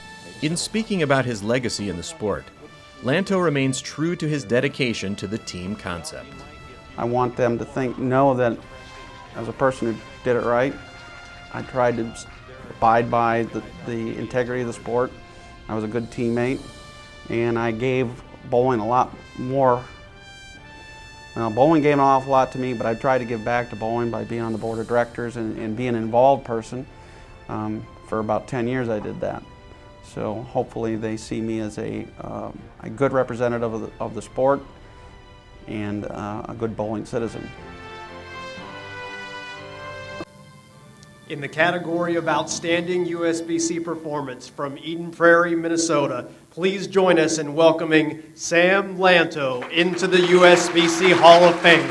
In speaking about his legacy in the sport, Lantto remains true to his dedication to the team concept. I want them to know that as a person who did it right, I tried to abide by the integrity of the sport. I was a good teammate, and I gave bowling a lot more. Bowling gave an awful lot to me, but I tried to give back to bowling by being on the board of directors and being an involved person. For about 10 years I did that. So hopefully they see me as a good representative of the sport and a good bowling citizen. In the category of Outstanding USBC Performance from Eden Prairie, Minnesota, please join us in welcoming Sam Lantto into the USBC Hall of Fame.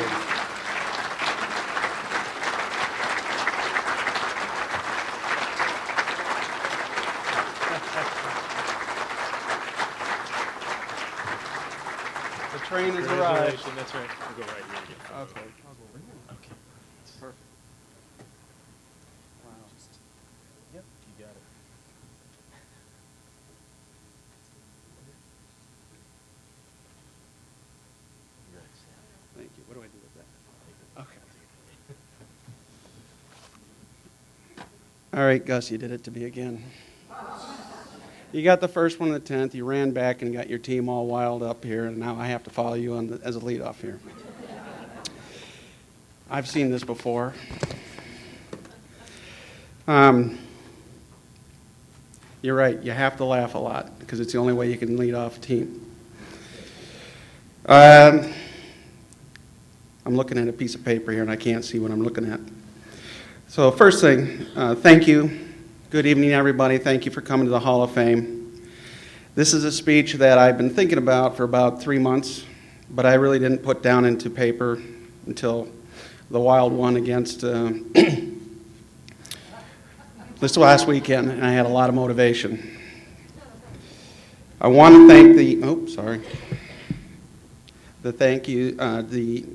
The train has arrived. That's right. We'll go right here again. Okay. Okay. Perfect. Yep, you got it. Thank you. What do I do with that? Okay. All right, Gus, you did it to me again. You got the first one in the 10th. You ran back and got your team all wild up here, and now I have to follow you as a leadoff here. I've seen this before. You're right. You have to laugh a lot because it's the only way you can lead off a team. I'm looking at a piece of paper here, and I can't see what I'm looking at. So first thing, thank you. Good evening, everybody. Thank you for coming to the Hall of Fame. This is a speech that I've been thinking about for about 3 months, but I really didn't put down into paper until the wild one against this last weekend, and I had a lot of motivation. I want to thank the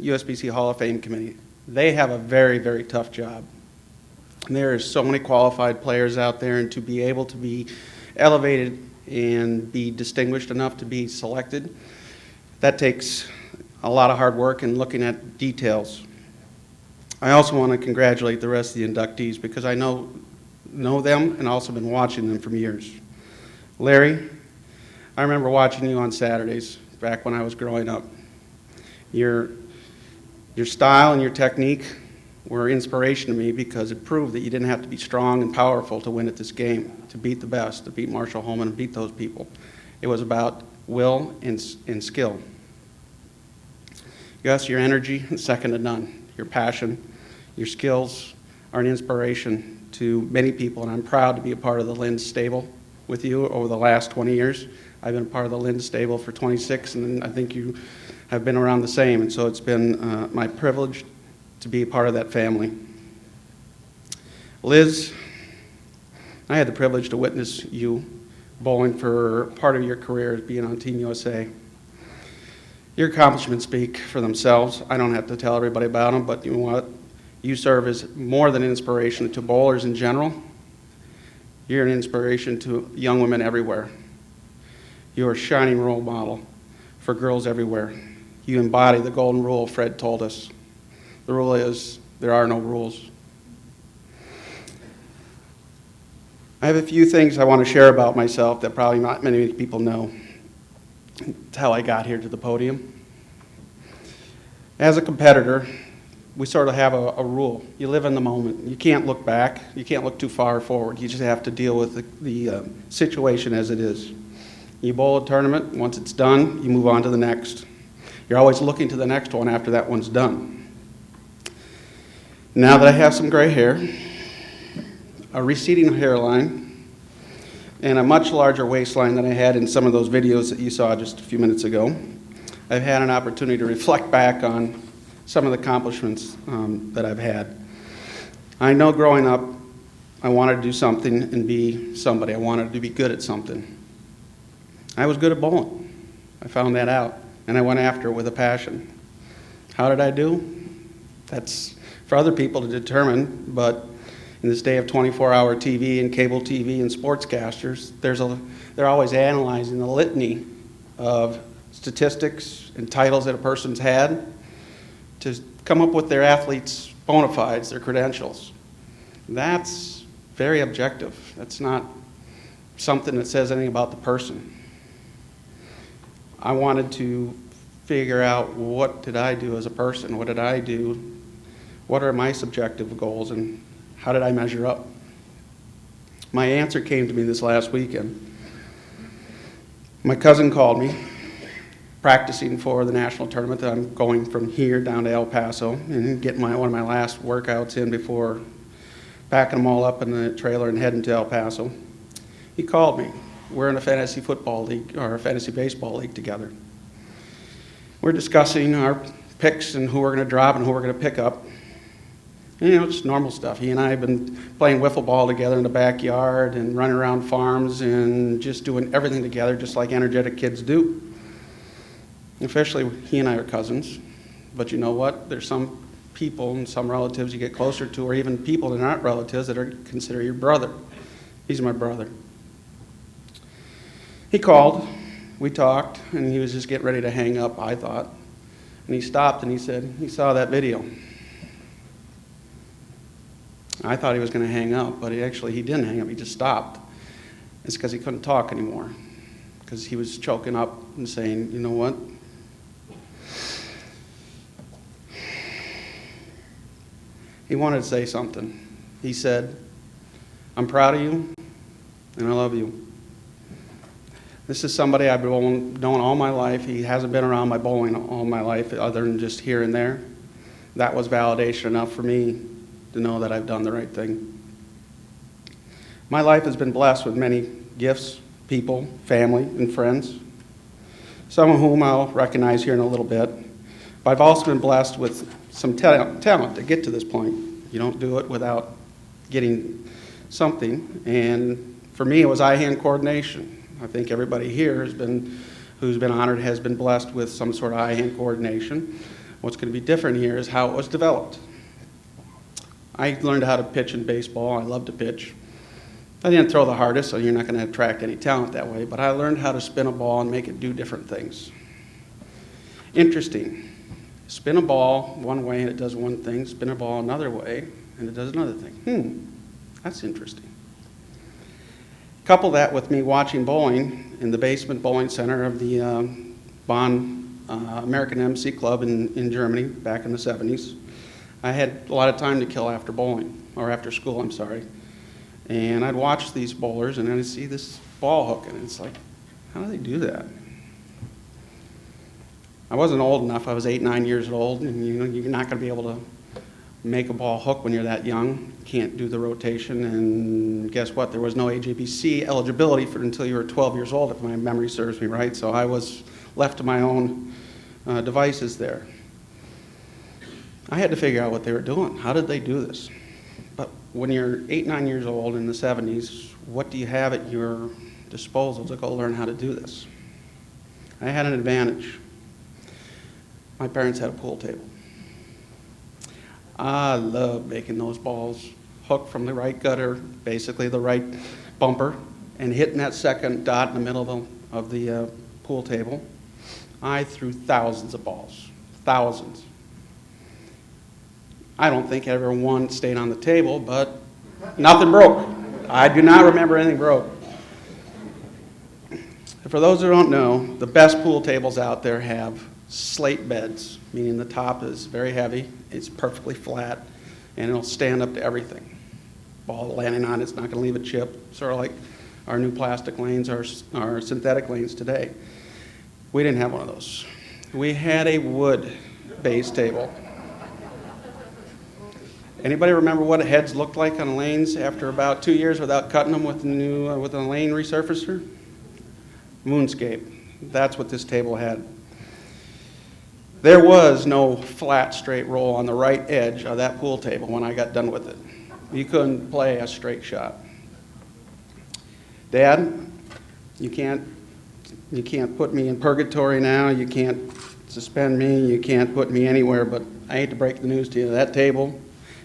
USBC Hall of Fame committee. They have a very, very tough job. There are so many qualified players out there, and to be able to be elevated and be distinguished enough to be selected, that takes a lot of hard work and looking at details. I also want to congratulate the rest of the inductees because I know know them and also been watching them for years. Larry, I remember watching you on Saturdays back when I was growing up. Your style and your technique were inspiration to me because it proved that you didn't have to be strong and powerful to win at this game, to beat the best, to beat Marshall Holman and beat those people. It was about will and skill. Gus, your energy is second to none. Your passion, your skills are an inspiration to many people, and I'm proud to be a part of the Linz stable with you over the last 20 years. I've been a part of the Linz stable for 26, and I think you have been around the same, and so it's been my privilege to be a part of that family. Liz, I had the privilege to witness you bowling for part of your career as being on Team USA. Your accomplishments speak for themselves. I don't have to tell everybody about them, but you know what? You serve as more than an inspiration to bowlers in general. You're an inspiration to young women everywhere. You're a shining role model for girls everywhere. You embody the golden rule Fred told us. The rule is, there are no rules. I have a few things I want to share about myself that probably not many people know. It's how I got here to the podium. As a competitor, we sort of have a rule. You live in the moment. You can't look back. You can't look too far forward. You just have to deal with the situation as it is. You bowl a tournament. Once it's done, you move on to the next. You're always looking to the next one after that one's done. Now that I have some gray hair, a receding hairline, and a much larger waistline than I had in some of those videos that you saw just a few minutes ago, I've had an opportunity to reflect back on some of the accomplishments that I've had. I know growing up, I wanted to do something and be somebody. I wanted to be good at something. I was good at bowling. I found that out, and I went after it with a passion. How did I do? That's for other people to determine, but in this day of 24-hour TV and cable TV and sportscasters, they're always analyzing the litany of statistics and titles that a person's had to come up with their athletes' bona fides, their credentials. That's very objective. That's not something that says anything about the person. I wanted to figure out, what did I do as a person? What did I do? What are my subjective goals, and how did I measure up? My answer came to me this last weekend. My cousin called me, practicing for the national tournament that I'm going from here down to El Paso and getting one of my last workouts in before packing them all up in the trailer and heading to El Paso. He called me. We're in a fantasy football league, or a fantasy baseball league together. We're discussing our picks and who we're going to drop and who we're going to pick up. You know, just normal stuff. He and I have been playing wiffle ball together in the backyard and running around farms and just doing everything together, just like energetic kids do. Officially, he and I are cousins, but you know what? There's some people and some relatives you get closer to, or even people that aren't relatives that are considered your brother. He's my brother. He called, we talked, and he was just getting ready to hang up, I thought. And he stopped and he said, he saw that video. I thought he was going to hang up, but he didn't hang up, he just stopped. It's because he couldn't talk anymore, because he was choking up and saying, you know what? He wanted to say something. He said, I'm proud of you, and I love you. This is somebody I've known all my life. He hasn't been around my bowling all my life, other than just here and there. That was validation enough for me to know that I've done the right thing. My life has been blessed with many gifts, people, family, and friends, some of whom I'll recognize here in a little bit. But I've also been blessed with some talent to get to this point. You don't do it without getting something. And for me, it was eye-hand coordination. I think everybody here who's been honored has been blessed with some sort of eye-hand coordination. What's going to be different here is how it was developed. I learned how to pitch in baseball. I love to pitch. I didn't throw the hardest, so you're not going to attract any talent that way, but I learned how to spin a ball and make it do different things. Interesting. Spin a ball one way and it does one thing, spin a ball another way and it does another thing. That's interesting. Couple that with me watching bowling in the basement bowling center of the Bonn American MC Club in Germany back in the 70s. I had a lot of time to kill after bowling, or after school, I'm sorry. And I'd watch these bowlers and I'd see this ball hook, and it's like, how do they do that? I wasn't old enough. I was 8, 9 years old, and you know, you're not going to be able to make a ball hook when you're that young. Can't do the rotation, and guess what? There was no USBC eligibility for until you were 12 years old, if my memory serves me right. So I was left to my own devices there. I had to figure out what they were doing. How did they do this? But when you're 8, 9 years old in the 70s, what do you have at your disposal to go learn how to do this? I had an advantage. My parents had a pool table. I love making those balls hook from the right gutter, basically the right bumper, and hitting that second dot in the middle of the pool table. I threw thousands of balls, thousands. I don't think ever one stayed on the table, but nothing broke. I do not remember anything broke. For those who don't know, the best pool tables out there have slate beds, meaning the top is very heavy, it's perfectly flat, and it'll stand up to everything. Ball landing on it's not going to leave a chip, sort of like our new plastic lanes, our synthetic lanes today. We didn't have one of those. We had a wood base table. Anybody remember what heads looked like on lanes after about 2 years without cutting them with a lane resurfacer? Moonscape. That's what this table had. There was no flat, straight roll on the right edge of that pool table when I got done with it. You couldn't play a straight shot. Dad, you can't put me in purgatory now. You can't suspend me. You can't put me anywhere, but I hate to break the news to you. That table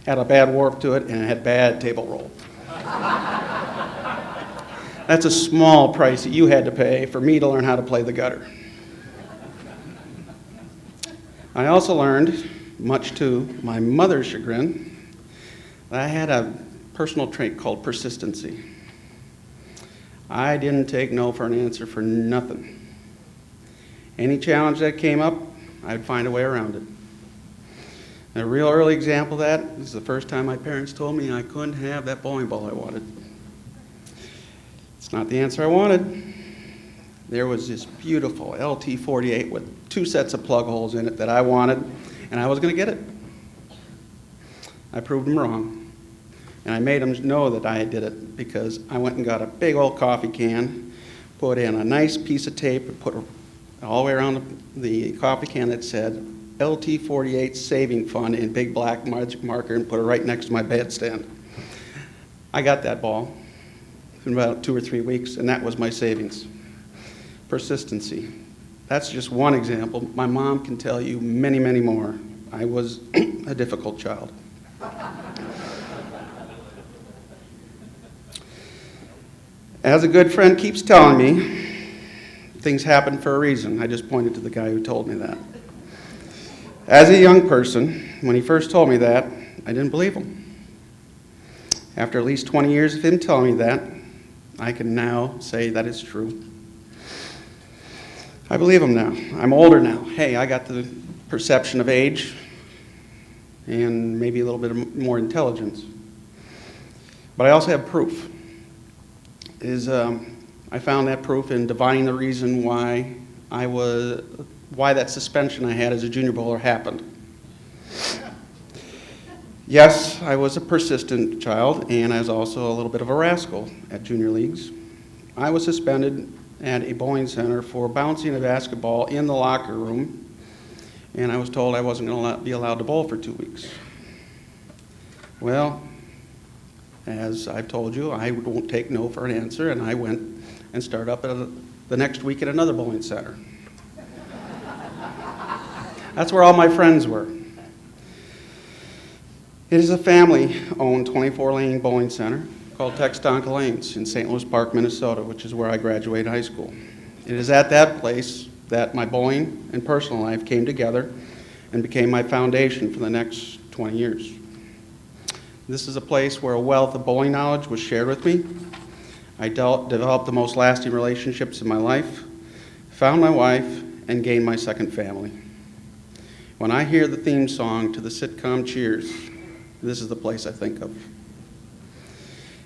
had a bad warp to it, and it had bad table roll. That's a small price that you had to pay for me to learn how to play the gutter. I also learned, much to my mother's chagrin, that I had a personal trait called persistency. I didn't take no for an answer for nothing. Any challenge that came up, I'd find a way around it. A real early example of that is the first time my parents told me I couldn't have that bowling ball I wanted. It's not the answer I wanted. There was this beautiful LT48 with 2 sets of plug holes in it that I wanted, and I was going to get it. I proved them wrong, and I made them know that I did it because I went and got a big old coffee can, put in a nice piece of tape, and put it all the way around the coffee can that said LT48 Saving Fund in big black marker, and put it right next to my bedstand. I got that ball in about 2 or 3 weeks, and that was my savings. Persistency. That's just one example. My mom can tell you many, many more. I was a difficult child. As a good friend keeps telling me, things happen for a reason. I just pointed to the guy who told me that. As a young person, when he first told me that, I didn't believe him. After at least 20 years of him telling me that, I can now say that it's true. I believe him now. I'm older now. Hey, I got the perception of age and maybe a little bit more intelligence. But I also have proof. I found that proof in divining the reason why that suspension I had as a junior bowler happened. Yes, I was a persistent child, and I was also a little bit of a rascal at junior leagues. I was suspended at a bowling center for bouncing a basketball in the locker room, and I was told I wasn't going to be allowed to bowl for 2 weeks. Well, as I've told you, I won't take no for an answer, and I went and started up the next week at another bowling center. That's where all my friends were. It is a family-owned 24-lane bowling center called Cheektowaga Lanes in St. Louis Park, Minnesota, which is where I graduated high school. It is at that place that my bowling and personal life came together and became my foundation for the next 20 years. This is a place where a wealth of bowling knowledge was shared with me. I developed the most lasting relationships in my life, found my wife, and gained my second family. When I hear the theme song to the sitcom Cheers, this is the place I think of.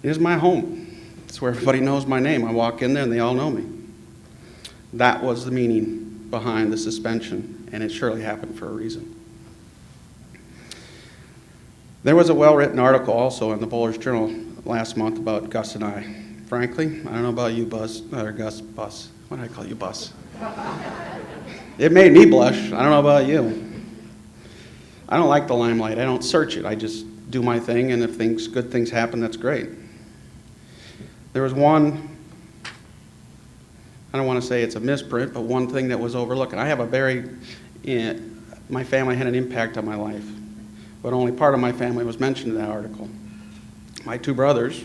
It is my home. It's where everybody knows my name. I walk in there and they all know me. That was the meaning behind the suspension, and it surely happened for a reason. There was a well-written article also in the Bowler's Journal last month about Gus and I. Frankly, I don't know about you, Gus. What did I call you, Bus? It made me blush. I don't know about you. I don't like the limelight. I don't search it. I just do my thing, and if good things happen, that's great. There was one, I don't want to say it's a misprint, but one thing that was overlooked. I have my family had an impact on my life, but only part of my family was mentioned in that article. My two brothers,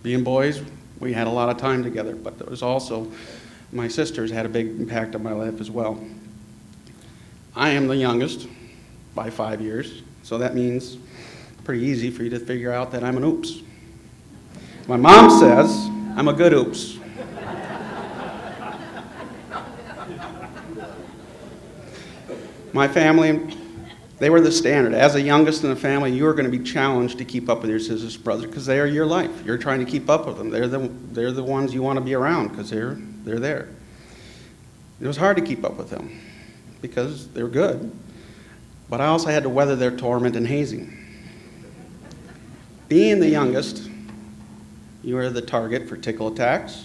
being boys, we had a lot of time together, but there was also, my sisters had a big impact on my life as well. I am the youngest by 5 years, so that means pretty easy for you to figure out that I'm an oops. My mom says I'm a good oops. My family, they were the standard. As the youngest in the family, you are going to be challenged to keep up with your sisters and brothers because they are your life. You're trying to keep up with them. They're the ones you want to be around because they're there. It was hard to keep up with them because they were good, but I also had to weather their torment and hazing. Being the youngest, you are the target for tickle attacks,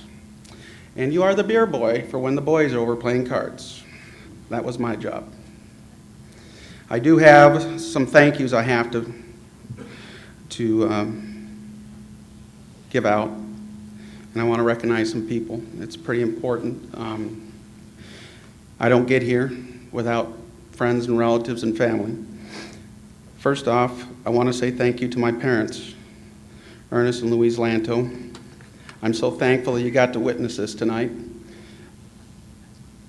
and you are the beer boy for when the boys are over playing cards. That was my job. I do have some thank yous I have to give out, and I want to recognize some people. It's pretty important. I don't get here without friends and relatives and family. First off, I want to say thank you to my parents, Ernest and Louise Lantto. I'm so thankful that you got to witness this tonight.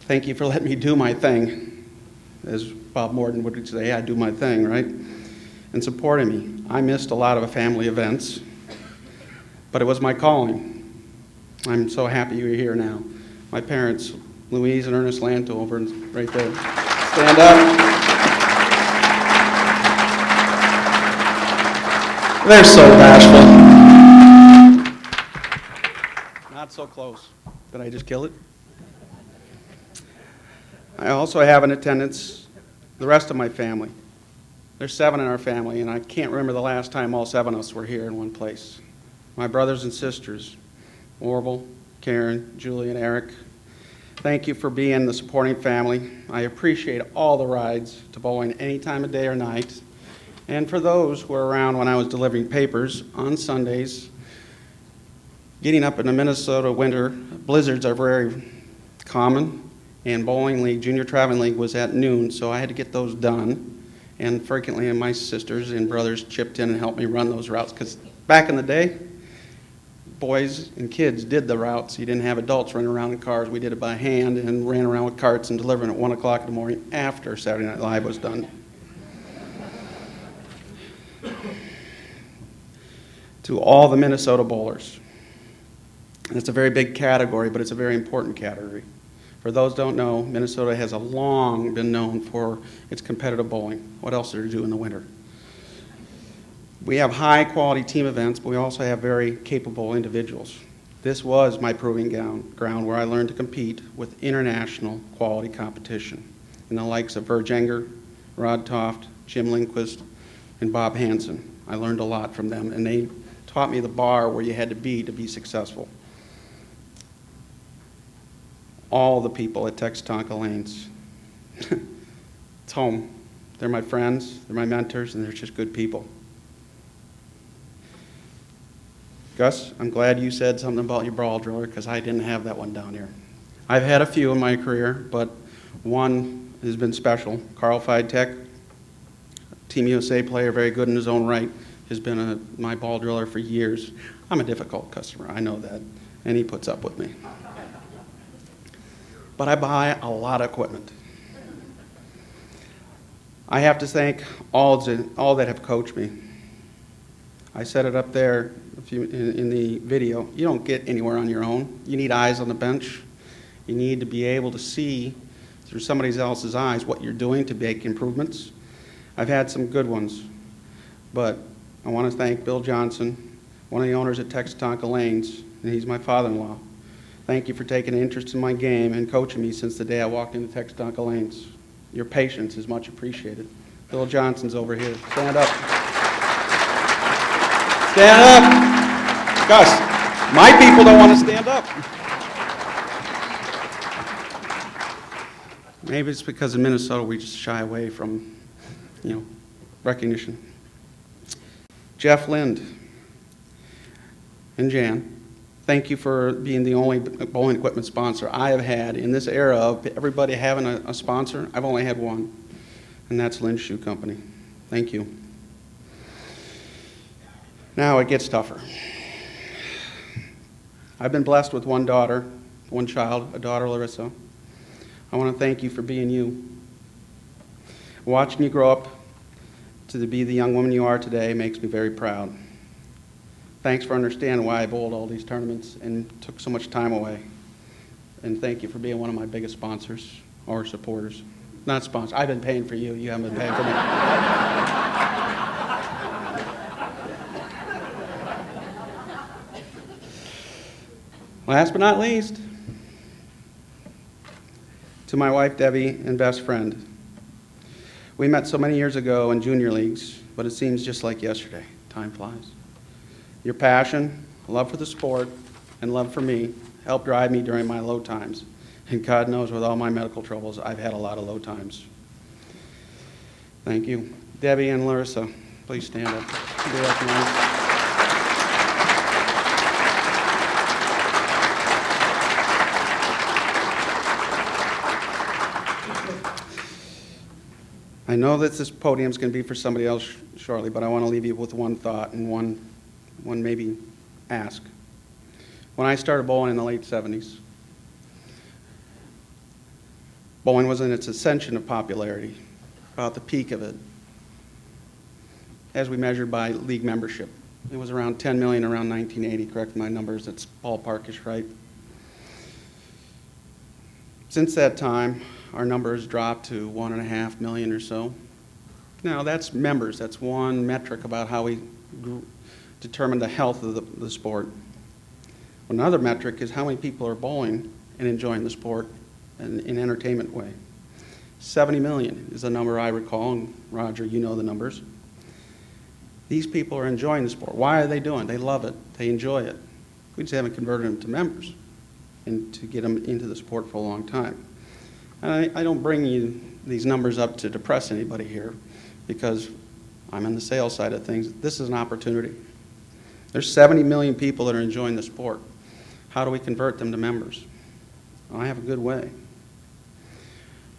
Thank you for letting me do my thing. As Bob Morton would say, I do my thing, right? And supporting me. I missed a lot of family events, but it was my calling. I'm so happy you're here now. My parents, Louise and Ernest Lantto, over right there. Stand up. They're so bashful. Not so close. Did I just kill it? I also have in attendance the rest of my family. There's 7 in our family, and I can't remember the last time all 7 of us were here in one place. My brothers and sisters, Orville, Karen, Julie, and Eric, thank you for being the supporting family. I appreciate all the rides to bowling any time of day or night. And for those who were around when I was delivering papers on Sundays, getting up in the Minnesota winter, blizzards are very common. And bowling league, junior traveling league, was at noon, so I had to get those done. And frequently, my sisters and brothers chipped in and helped me run those routes. Because back in the day, boys and kids did the routes. You didn't have adults running around in cars. We did it by hand and ran around with carts and delivering at 1 o'clock in the morning after Saturday Night Live was done. To all the Minnesota bowlers. And it's a very big category, but it's a very important category. For those who don't know, Minnesota has long been known for its competitive bowling. What else is there to do in the winter? We have high-quality team events, but we also have very capable individuals. This was my proving ground where I learned to compete with international quality competition in the likes of Verjenger, Rod Toft, Jim Lindquist, and Bob Hansen. I learned a lot from them, and they taught me the bar where you had to be successful. All the people at Textonka Lanes. It's home. They're my friends, they're my mentors, and they're just good people. Gus, I'm glad you said something about your ball driller because I didn't have that one down here. I've had a few in my career, but one has been special. Carl Feidtech, Team USA player, very good in his own right, has been my ball driller for years. I'm a difficult customer, I know that, and he puts up with me. But I buy a lot of equipment. I have to thank all that have coached me. I said it up there, if you, in the video, you don't get anywhere on your own. You need eyes on the bench. You need to be able to see through somebody else's eyes what you're doing to make improvements. I've had some good ones, but I want to thank Bill Johnson, one of the owners at Cheektowaga Lanes, and he's my father-in-law. Thank you for taking an interest in my game and coaching me since the day I walked into Cheektowaga Lanes. Your patience is much appreciated. Bill Johnson's over here. Stand up. Stand up. Gus, my people don't want to stand up. Maybe it's because in Minnesota we just shy away from, recognition. Jeff Lind and Jan, thank you for being the only bowling equipment sponsor I have had in this era of everybody having a sponsor. I've only had one, and that's Lind's Shoe Company. Thank you. Now it gets tougher. I've been blessed with one daughter, one child, a daughter, Larissa. I want to thank you for being you. Watching you grow up to be the young woman you are today makes me very proud. Thanks for understanding why I bowled all these tournaments and took so much time away. And thank you for being one of my biggest sponsors or supporters. Not sponsors. I've been paying for you. You haven't been paying for me. Last but not least, to my wife, Debbie, and best friend. We met so many years ago in junior leagues, but it seems just like yesterday. Time flies. Your passion, love for the sport, and love for me helped drive me during my low times. And God knows, with all my medical troubles, I've had a lot of low times. Thank you. Debbie and Larissa, please stand up. Be recognized. I know that this podium is going to be for somebody else shortly, but I want to leave you with one thought and one maybe ask. When I started bowling in the late 70s, bowling was in its ascension of popularity, about the peak of it, as we measured by league membership. It was around 10 million around 1980, correct my numbers, it's ballparkish, right? Since that time, our numbers dropped to 1.5 million or so. Now that's members, that's one metric about how we determine the health of the sport. Another metric is how many people are bowling and enjoying the sport in an entertainment way. 70 million is the number I recall, and Roger, you know the numbers. These people are enjoying the sport. Why are they doing it? They love it, they enjoy it. We just haven't converted them to members and to get them into the sport for a long time. And I don't bring you these numbers up to depress anybody here because I'm on the sales side of things. This is an opportunity. There's 70 million people that are enjoying the sport. How do we convert them to members? Well, I have a good way.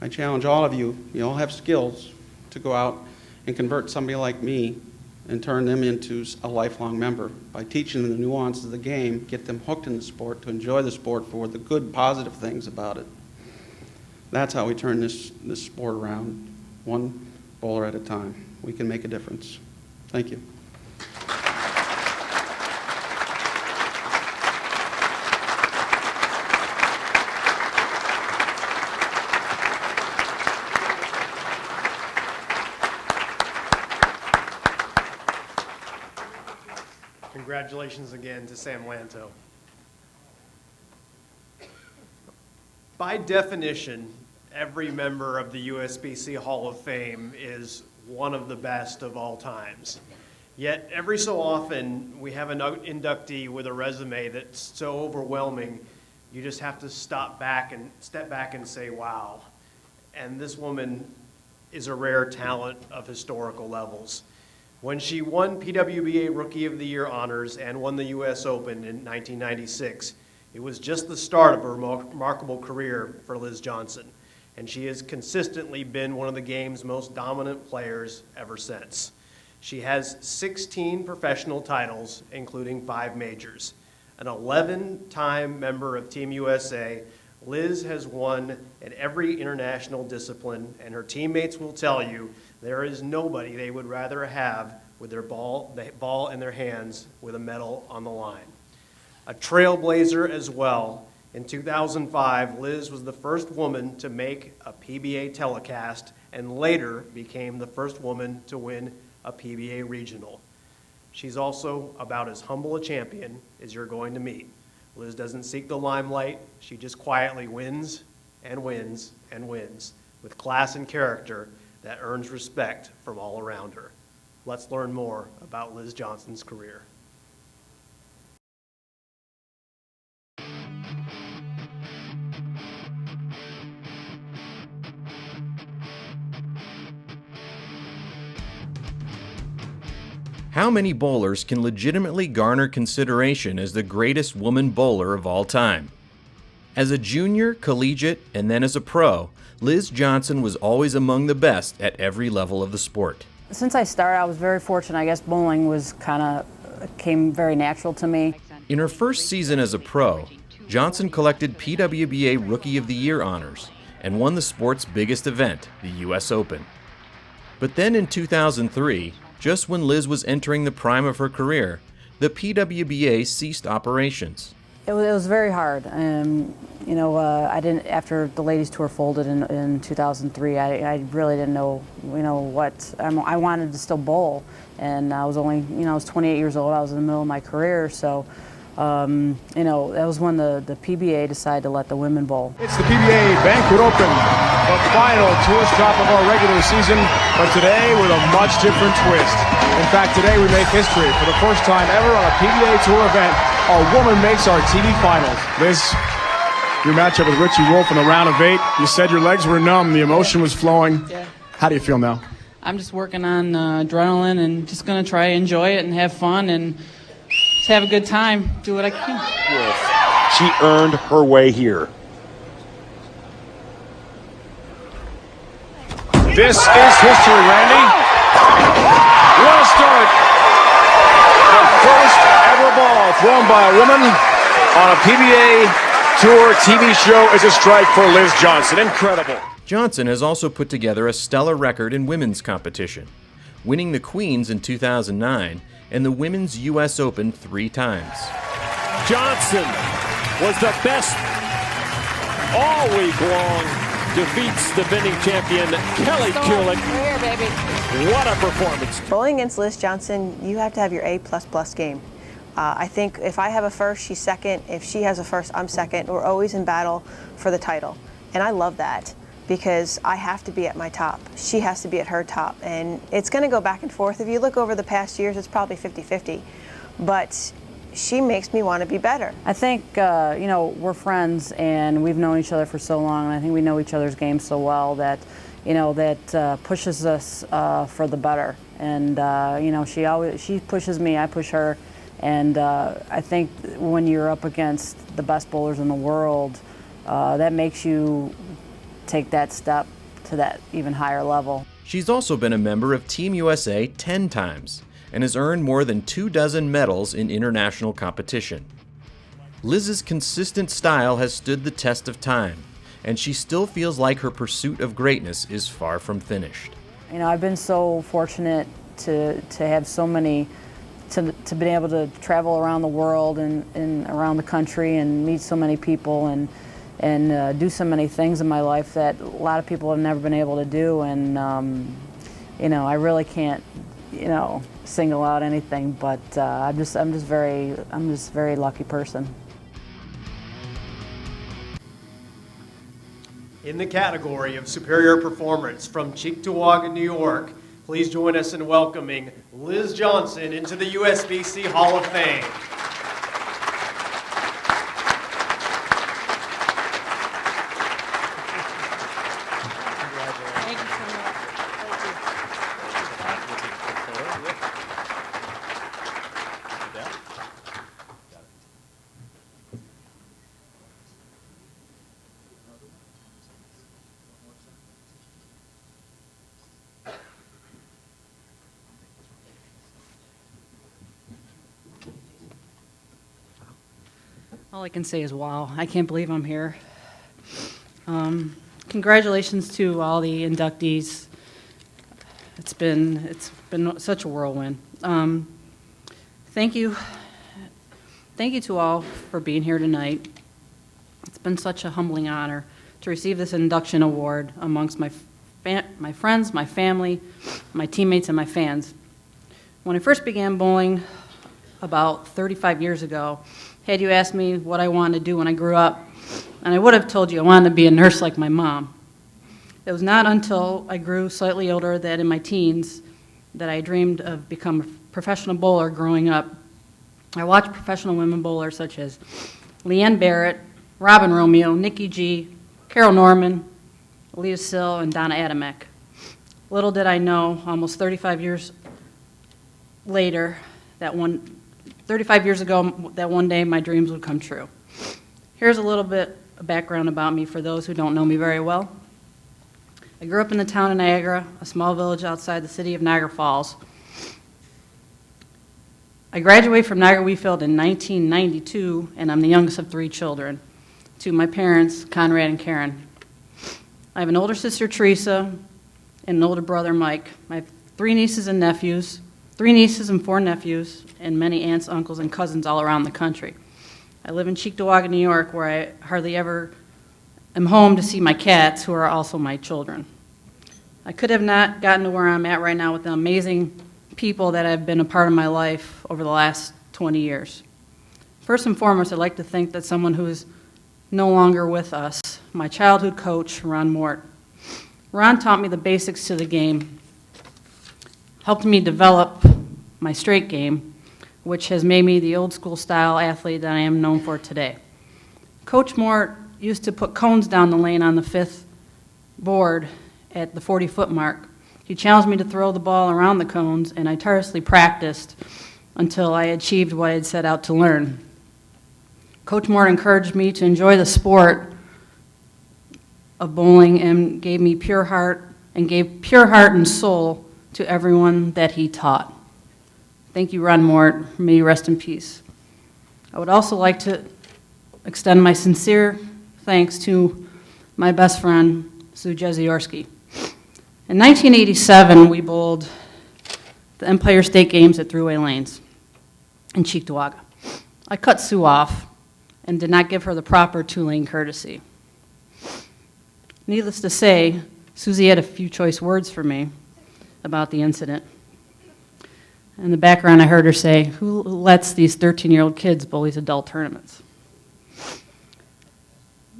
I challenge all of you, you all have skills, to go out and convert somebody like me and turn them into a lifelong member by teaching them the nuances of the game, get them hooked in the sport, to enjoy the sport for the good, positive things about it. That's how we turn this sport around, one bowler at a time. We can make a difference. Thank you. Congratulations again to Sam Lantto. By definition, every member of the USBC Hall of Fame is one of the best of all times. Yet every so often we have an inductee with a resume that's so overwhelming you just have to step back and say, wow. And this woman is a rare talent of historical levels. When she won PWBA Rookie of the Year honors and won the US Open in 1996, it was just the start of her remarkable career for Liz Johnson, and she has consistently been one of the game's most dominant players ever since. She has 16 professional titles, including 5 majors. An 11-time member of Team USA, Liz has won in every international discipline, and her teammates will tell you there is nobody they would rather have with the ball in their hands with a medal on the line. A trailblazer as well. In 2005, Liz was the first woman to make a PBA telecast and later became the first woman to win a PBA regional. She's also about as humble a champion as you're going to meet. Liz doesn't seek the limelight. She just quietly wins and wins and wins with class and character that earns respect from all around her. Let's learn more about Liz Johnson's career. How many bowlers can legitimately garner consideration as the greatest woman bowler of all time? As a junior, collegiate, and then as a pro, Liz Johnson was always among the best at every level of the sport. Since I started, I was very fortunate. I guess bowling was came very natural to me. In her first season as a pro, Johnson collected PWBA Rookie of the Year honors and won the sport's biggest event, the US Open. But then in 2003, just when Liz was entering the prime of her career, the PWBA ceased operations. It was very hard. I didn't. After the ladies tour folded in 2003, I really didn't know, what. I wanted to still bowl, and I was only, I was 28 years old. I was in the middle of my career, so. That was when the PBA decided to let the women bowl. It's the PBA Banquet Open, the final tour stop of our regular season, but today with a much different twist. In fact, today we make history. For the first time ever on a PBA Tour event, a woman makes our TV finals. Liz, your matchup with Richie Wolf in the round of 8, you said your legs were numb, the emotion was flowing. Yeah. How do you feel now? I'm just working on adrenaline and just going to try to enjoy it and have fun and just have a good time, do what I can. She earned her way here. This is history, Randy. What a start. The first ever ball thrown by a woman on a PBA Tour TV show is a strike for Liz Johnson. Incredible. Johnson has also put together a stellar record in women's competition, winning the Queens in 2009 and the Women's US Open 3 times. Johnson was the best all week long, defeats defending champion Kelly Kulick. Here, baby. What a performance. Bowling against Liz Johnson, you have to have your A++ game. I think if I have a first, she's second. If she has a first, I'm second. We're always in battle for the title. And I love that because I have to be at my top. She has to be at her top. And it's going to go back and forth. If you look over the past years, it's probably 50-50. But she makes me want to be better. I think, we're friends and we've known each other for so long, and I think we know each other's game so well that, that pushes us for the better. And, she pushes me, I push her. And I think when you're up against the best bowlers in the world, that makes you take that step to that even higher level. She's also been a member of Team USA 10 times and has earned more than 24 medals in international competition. Liz's consistent style has stood the test of time, and she still feels like her pursuit of greatness is far from finished. I've been so fortunate to have so many, to be able to travel around the world and around the country and meet so many people and do so many things in my life that a lot of people have never been able to do. And I really can't, single out anything, but I'm just a very lucky person. In the category of superior performance from Cheektowaga, New York, please join us in welcoming Liz Johnson into the USBC Hall of Fame. All I can say is wow, I can't believe I'm here. Congratulations to all the inductees. It's been such a whirlwind. Thank you. Thank you to all for being here tonight. It's been such a humbling honor to receive this induction award amongst my friends, my family, my teammates, and my fans. When I first began bowling about 35 years ago, had you asked me what I wanted to do when I grew up, and I would have told you I wanted to be a nurse like my mom. It was not until I grew slightly older that in my teens that I dreamed of becoming a professional bowler growing up. I watched professional women bowlers such as Leanne Barrett, Robin Romeo, Nikki G, Carol Norman, Leah Sill, and Donna Adamek. Little did I know, almost 35 years later, 35 years ago, that one day my dreams would come true. Here's a little bit of background about me for those who don't know me very well. I grew up in the town of Niagara, a small village outside the city of Niagara Falls. I graduated from Niagara Wheatfield in 1992, and I'm the youngest of 3 children, to my parents, Conrad and Karen. I have an older sister, Teresa, and an older brother, Mike. I have 3 nieces and nephews, 3 nieces and 4 nephews, and many aunts, uncles, and cousins all around the country. I live in Cheektowaga, New York, where I hardly ever am home to see my cats, who are also my children. I could have not gotten to where I'm at right now with the amazing people that have been a part of my life over the last 20 years. First and foremost, I'd like to thank that someone who is no longer with us, my childhood coach, Ron Mort. Ron taught me the basics to the game, helped me develop my straight game, which has made me the old school style athlete that I am known for today. Coach Mort used to put cones down the lane on the 5th board at the 40-foot mark. He challenged me to throw the ball around the cones, and I tirelessly practiced until I achieved what I had set out to learn. Coach Mort encouraged me to enjoy the sport of bowling and gave pure heart and soul to everyone that he taught. Thank you, Ron Mort. May you rest in peace. I would also like to extend my sincere thanks to my best friend, Sue Jeziorski. In 1987, we bowled the Empire State Games at Thruway Lanes in Cheektowaga. I cut Sue off and did not give her the proper 2-lane courtesy. Needless to say, Susie had a few choice words for me about the incident. In the background, I heard her say, "Who lets these 13-year-old kids bowl these adult tournaments?"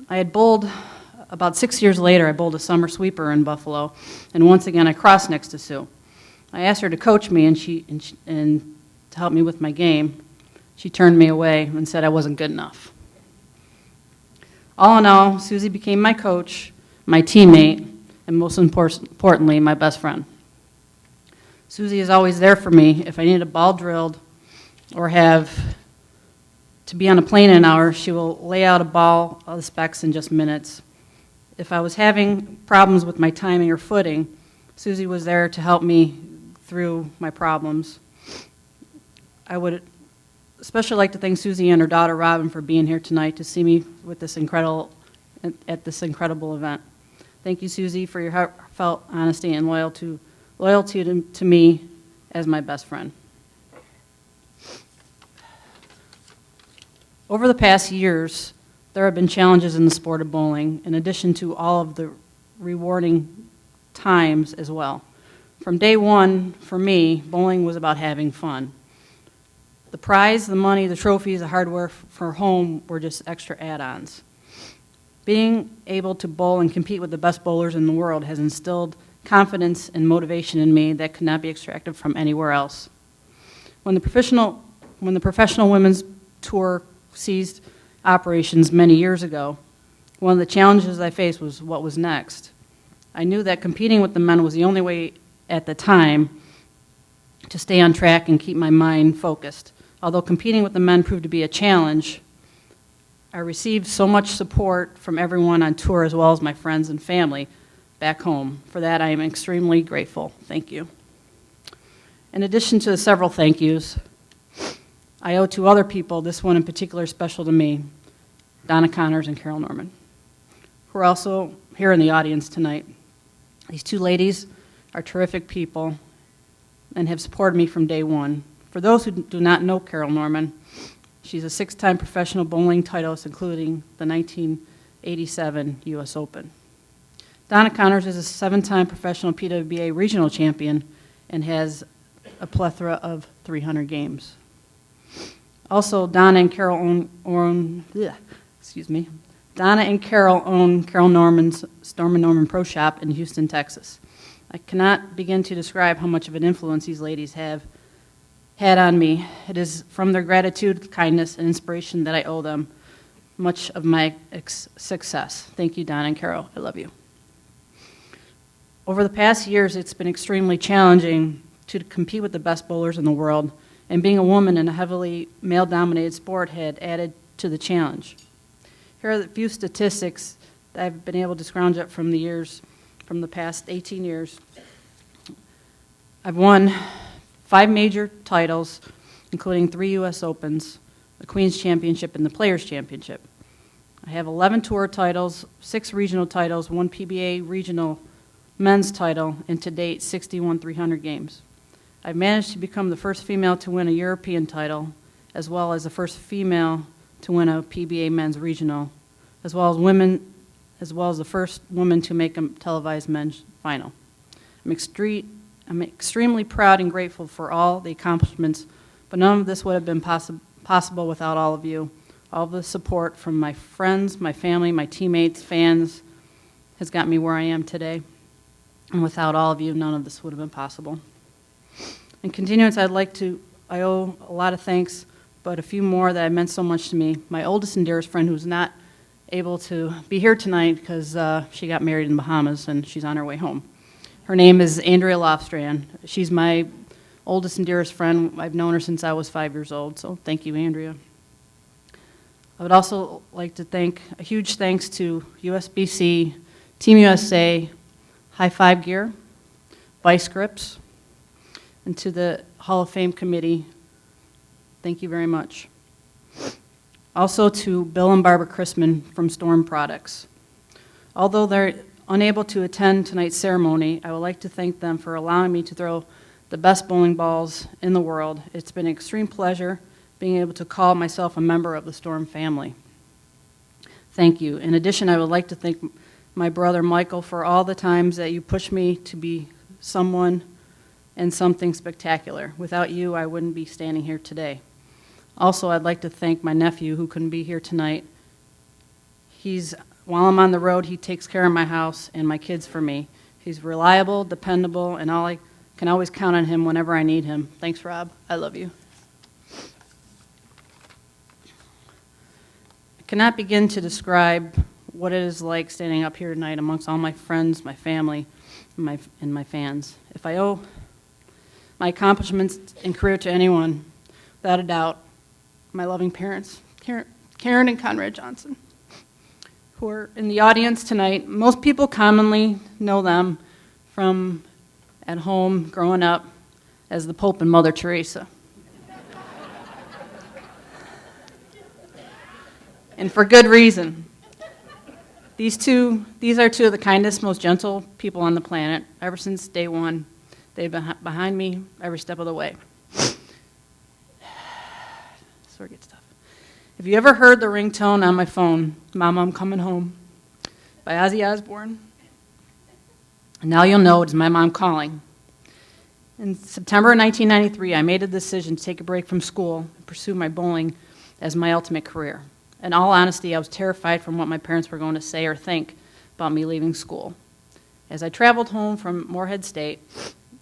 I had bowled, about 6 years later, I bowled a summer sweeper in Buffalo, and once again I crossed next to Sue. I asked her to coach me and to help me with my game. She turned me away and said I wasn't good enough. All in all, Susie became my coach, my teammate, and most importantly, my best friend. Susie is always there for me. If I need a ball drilled or have to be on a plane in an hour, she will lay out a ball of the specs in just minutes. If I was having problems with my timing or footing, Susie was there to help me through my problems. I would especially like to thank Susie and her daughter Robin for being here tonight to see me with this at this incredible event. Thank you, Susie, for your heartfelt honesty and loyalty to me as my best friend. Over the past years, there have been challenges in the sport of bowling, in addition to all of the rewarding times as well. From day one, for me, bowling was about having fun. The prize, the money, the trophies, the hardware for home were just extra add-ons. Being able to bowl and compete with the best bowlers in the world has instilled confidence and motivation in me that could not be extracted from anywhere else. When the professional women's tour ceased operations many years ago, one of the challenges I faced was what was next. I knew that competing with the men was the only way at the time to stay on track and keep my mind focused. Although competing with the men proved to be a challenge, I received so much support from everyone on tour as well as my friends and family back home. For that, I am extremely grateful. Thank you. In addition to the several thank yous, I owe to other people, this one in particular special to me, Donna Connors and Carol Norman, who are also here in the audience tonight. These two ladies are terrific people, and have supported me from day one. For those who do not know Carol Norman, she's a 6-time professional bowling titleist, including the 1987 U.S. Open. Donna Connors is a 7-time professional PWBA regional champion and has a plethora of 300 games. Also, Donna and Carol own Carol Norman's Storm and Norman Pro Shop in Houston, Texas. I cannot begin to describe how much of an influence these ladies have had on me. It is from their gratitude, kindness, and inspiration that I owe them much of my success. Thank you, Donna and Carol. I love you. Over the past years, it's been extremely challenging to compete with the best bowlers in the world, and being a woman in a heavily male-dominated sport had added to the challenge. Here are the few statistics that I've been able to scrounge up from the past 18 years. I've won 5 major titles, including 3 U.S. Opens, the Queen's Championship, and the Players' Championship. I have 11 tour titles, 6 regional titles, 1 PBA regional men's title, and to date, 61 300 games. I've managed to become the first female to win a European title, as well as the first female to win a PBA men's regional, as well as the first woman to make a televised men's final. I'm extremely proud and grateful for all the accomplishments, but none of this would have been possible without all of you. All the support from my friends, my family, my teammates, fans has got me where I am today. And without all of you, none of this would have been possible. In continuance, I owe a lot of thanks, but a few more that have meant so much to me. My oldest and dearest friend, who's not able to be here tonight because she got married in the Bahamas and she's on her way home. Her name is Andrea Lofstrand. She's my oldest and dearest friend. I've known her since I was 5 years old, so thank you, Andrea. I would also like to thank, a huge thanks to USBC, Team USA, High Five Gear, Vice Grips, and to the Hall of Fame committee. Thank you very much. Also to Bill and Barbara Chrisman from Storm Products. Although they're unable to attend tonight's ceremony, I would like to thank them for allowing me to throw the best bowling balls in the world. It's been an extreme pleasure being able to call myself a member of the Storm family. Thank you. In addition, I would like to thank my brother Michael for all the times that you pushed me to be someone and something spectacular. Without you, I wouldn't be standing here today. Also, I'd like to thank my nephew who couldn't be here tonight. While I'm on the road, he takes care of my house and my kids for me. He's reliable, dependable, and I can always count on him whenever I need him. Thanks, Rob. I love you. I cannot begin to describe what it is like standing up here tonight amongst all my friends, my family, and my fans. If I owe my accomplishments and career to anyone, without a doubt, my loving parents, Karen and Conrad Johnson, who are in the audience tonight. Most people commonly know them from at home growing up as the Pope and Mother Teresa. And for good reason. These are two of the kindest, most gentle people on the planet. Ever since day one, they've been behind me every step of the way. Sort of gets tough. Have you ever heard the ringtone on my phone, "Mama, I'm Coming Home," by Ozzy Osbourne? And now you'll know it's my mom calling. In September of 1993, I made a decision to take a break from school and pursue my bowling as my ultimate career. In all honesty, I was terrified from what my parents were going to say or think about me leaving school. As I traveled home from Morehead State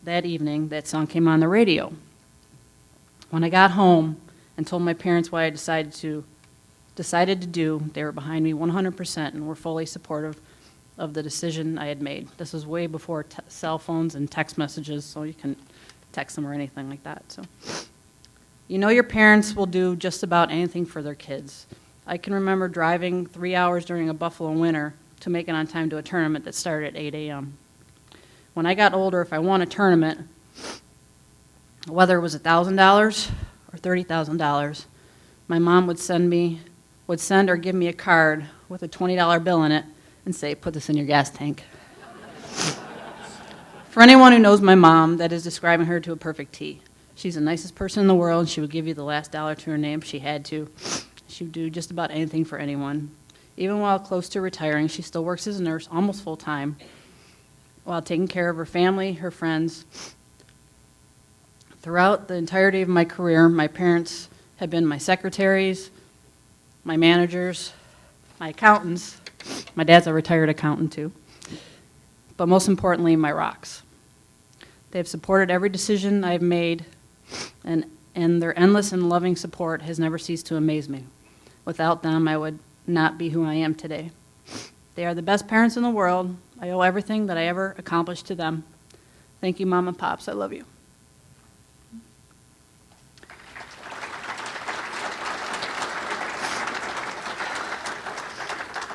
that evening, that song came on the radio. When I got home and told my parents what I decided to do, they were behind me 100% and were fully supportive of the decision I had made. This was way before cell phones and text messages, so you can text them or anything like that. So, you know, your parents will do just about anything for their kids. I can remember driving 3 hours during a Buffalo winter to make it on time to a tournament that started at 8 a.m. When I got older, if I won a tournament, whether it was $1,000 or $30,000, my mom would send or give me a card with a $20 bill in it and say, "Put this in your gas tank." For anyone who knows my mom, that is describing her to a perfect T. She's the nicest person in the world, and she would give you the last dollar to her name if she had to. She would do just about anything for anyone. Even while close to retiring, she still works as a nurse almost full-time while taking care of her family, her friends. Throughout the entirety of my career, my parents have been my secretaries, my managers, my accountants. My dad's a retired accountant too. But most importantly, my rocks. They have supported every decision I've made, and their endless and loving support has never ceased to amaze me. Without them, I would not be who I am today. They are the best parents in the world. I owe everything that I ever accomplished to them. Thank you, Mom and Pops. I love you.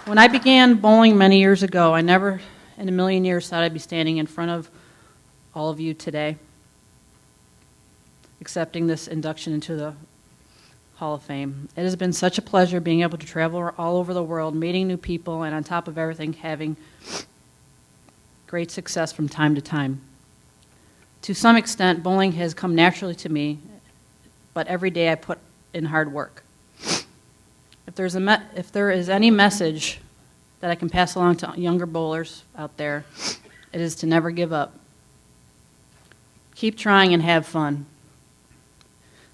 When I began bowling many years ago, I never in a million years thought I'd be standing in front of all of you today, accepting this induction into the Hall of Fame. It has been such a pleasure being able to travel all over the world, meeting new people, and on top of everything, having great success from time to time. To some extent, bowling has come naturally to me, but every day I put in hard work. If there is any message that I can pass along to younger bowlers out there, it is to never give up. Keep trying and have fun.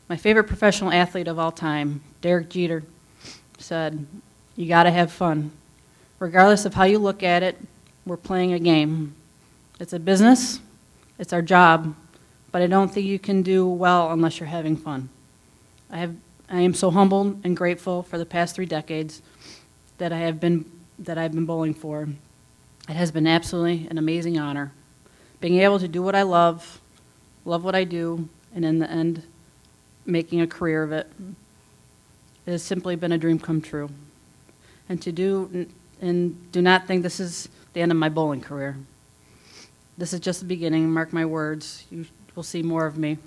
My favorite professional athlete of all time, Derek Jeter, said, "You got to have fun. Regardless of how you look at it, we're playing a game. It's a business, it's our job, but I don't think you can do well unless you're having fun." I am so humbled and grateful for the past 3 decades that I've been bowling for. It has been absolutely an amazing honor. Being able to do what I love what I do, and in the end, making a career of it. It has simply been a dream come true. And do not think this is the end of my bowling career. This is just the beginning. Mark my words. You will see more of me.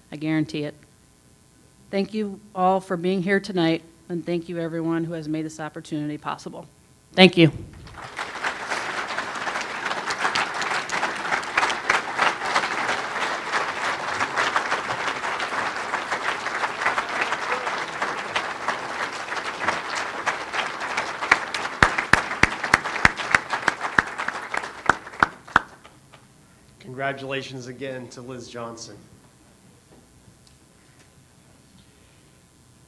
I guarantee it. Thank you all for being here tonight, and thank you everyone who has made this opportunity possible. Thank you. Congratulations again to Liz Johnson.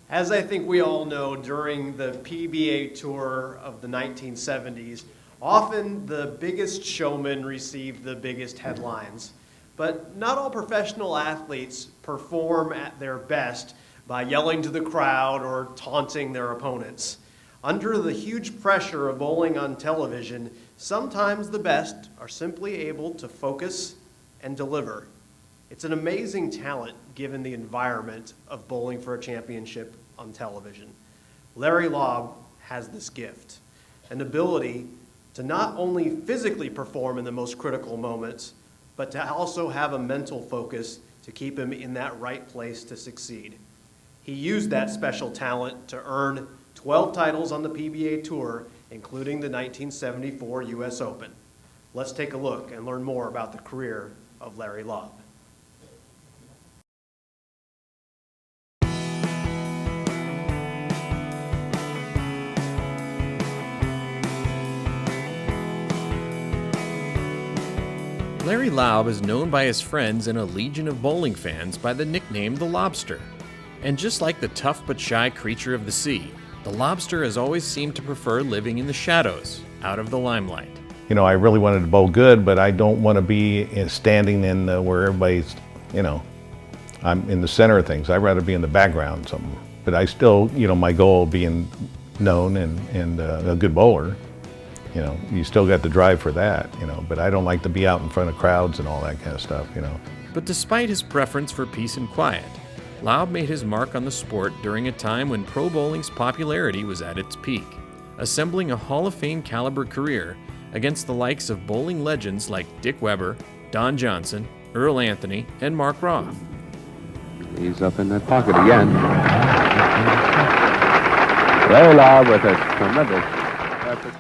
As I think we all know, during the PBA tour of the 1970s, often the biggest showmen received the biggest headlines. But not all professional athletes perform at their best by yelling to the crowd or taunting their opponents. Under the huge pressure of bowling on television, sometimes the best are simply able to focus and deliver. It's an amazing talent given the environment of bowling for a championship on television. Larry Laub has this gift, an ability to not only physically perform in the most critical moments, but to also have a mental focus to keep him in that right place to succeed. He used that special talent to earn 12 titles on the PBA Tour, including the 1974 US Open. Let's take a look and learn more about the career of Larry Laub. Larry Laub is known by his friends and a legion of bowling fans by the nickname the Lobster. And just like the tough but shy creature of the sea, the Lobster has always seemed to prefer living in the shadows, out of the limelight. You know, I really wanted to bowl good, but I don't want to be standing in where everybody's, I'm in the center of things. I'd rather be in the background something. But I still, my goal being known and a good bowler, you still got the drive for that, but I don't like to be out in front of crowds and all that kind of stuff, But despite his preference for peace and quiet, Laub made his mark on the sport during a time when pro bowling's popularity was at its peak, assembling a Hall of Fame caliber career against the likes of bowling legends like Dick Weber, Don Johnson, Earl Anthony, and Mark Roth. He's up in that pocket again. Larry Laub with a tremendous effort.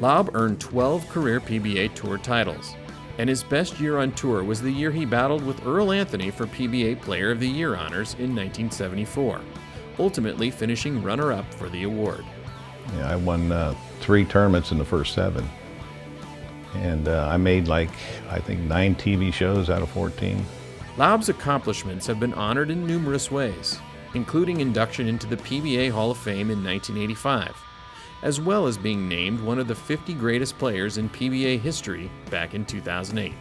Laub earned 12 career PBA Tour titles, And his best year on tour was the year he battled with Earl Anthony for PBA Player of the Year honors in 1974, ultimately finishing runner-up for the award. Yeah, I won 3 tournaments in the first 7. And I made I think 9 TV shows out of 14. Laub's accomplishments have been honored in numerous ways, including induction into the PBA Hall of Fame in 1985, as well as being named one of the 50 greatest players in PBA history back in 2008.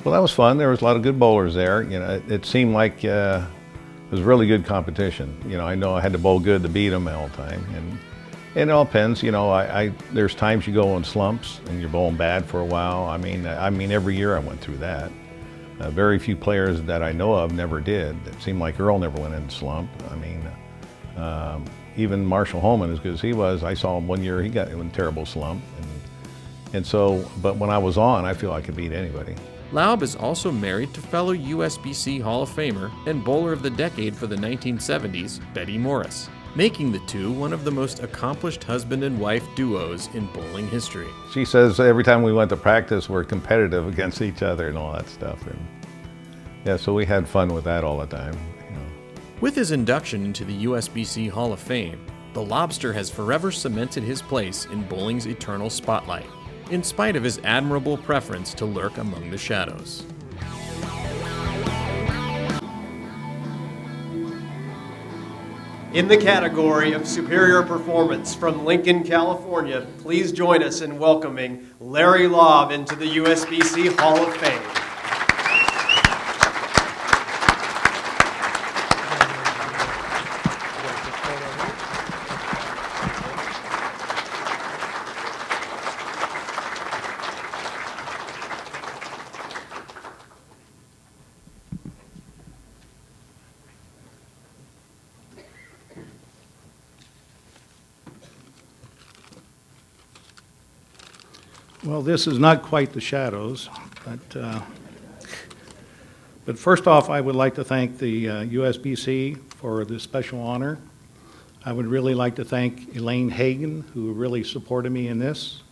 Well, that was fun. There was a lot of good bowlers there. It seemed like it was really good competition. I know I had to bowl good to beat them all the time. And it all depends. There's times you go in slumps and you're bowling bad for a while. I mean, every year I went through that. Very few players that I know of never did. It seemed like Earl never went in a slump. I mean, even Marshall Holman, as good as he was, I saw him one year, he got in a terrible slump. And so, but when I was on, I feel I could beat anybody. Laub is also married to fellow USBC Hall of Famer and Bowler of the Decade for the 1970s, Betty Morris, making the two one of the most accomplished husband and wife duos in bowling history. She says every time we went to practice, we're competitive against each other and all that stuff. And yeah, so we had fun with that all the time. With his induction into the USBC Hall of Fame, the Lobster has forever cemented his place in bowling's eternal spotlight, in spite of his admirable preference to lurk among the shadows. In the category of superior performance from Lincoln, California, please join us in welcoming Larry Laub into the USBC Hall of Fame. Well, this is not quite the shadows, but first off, I would like to thank the USBC for this special honor. I would really like to thank Elaine Hagan, who really supported me in this.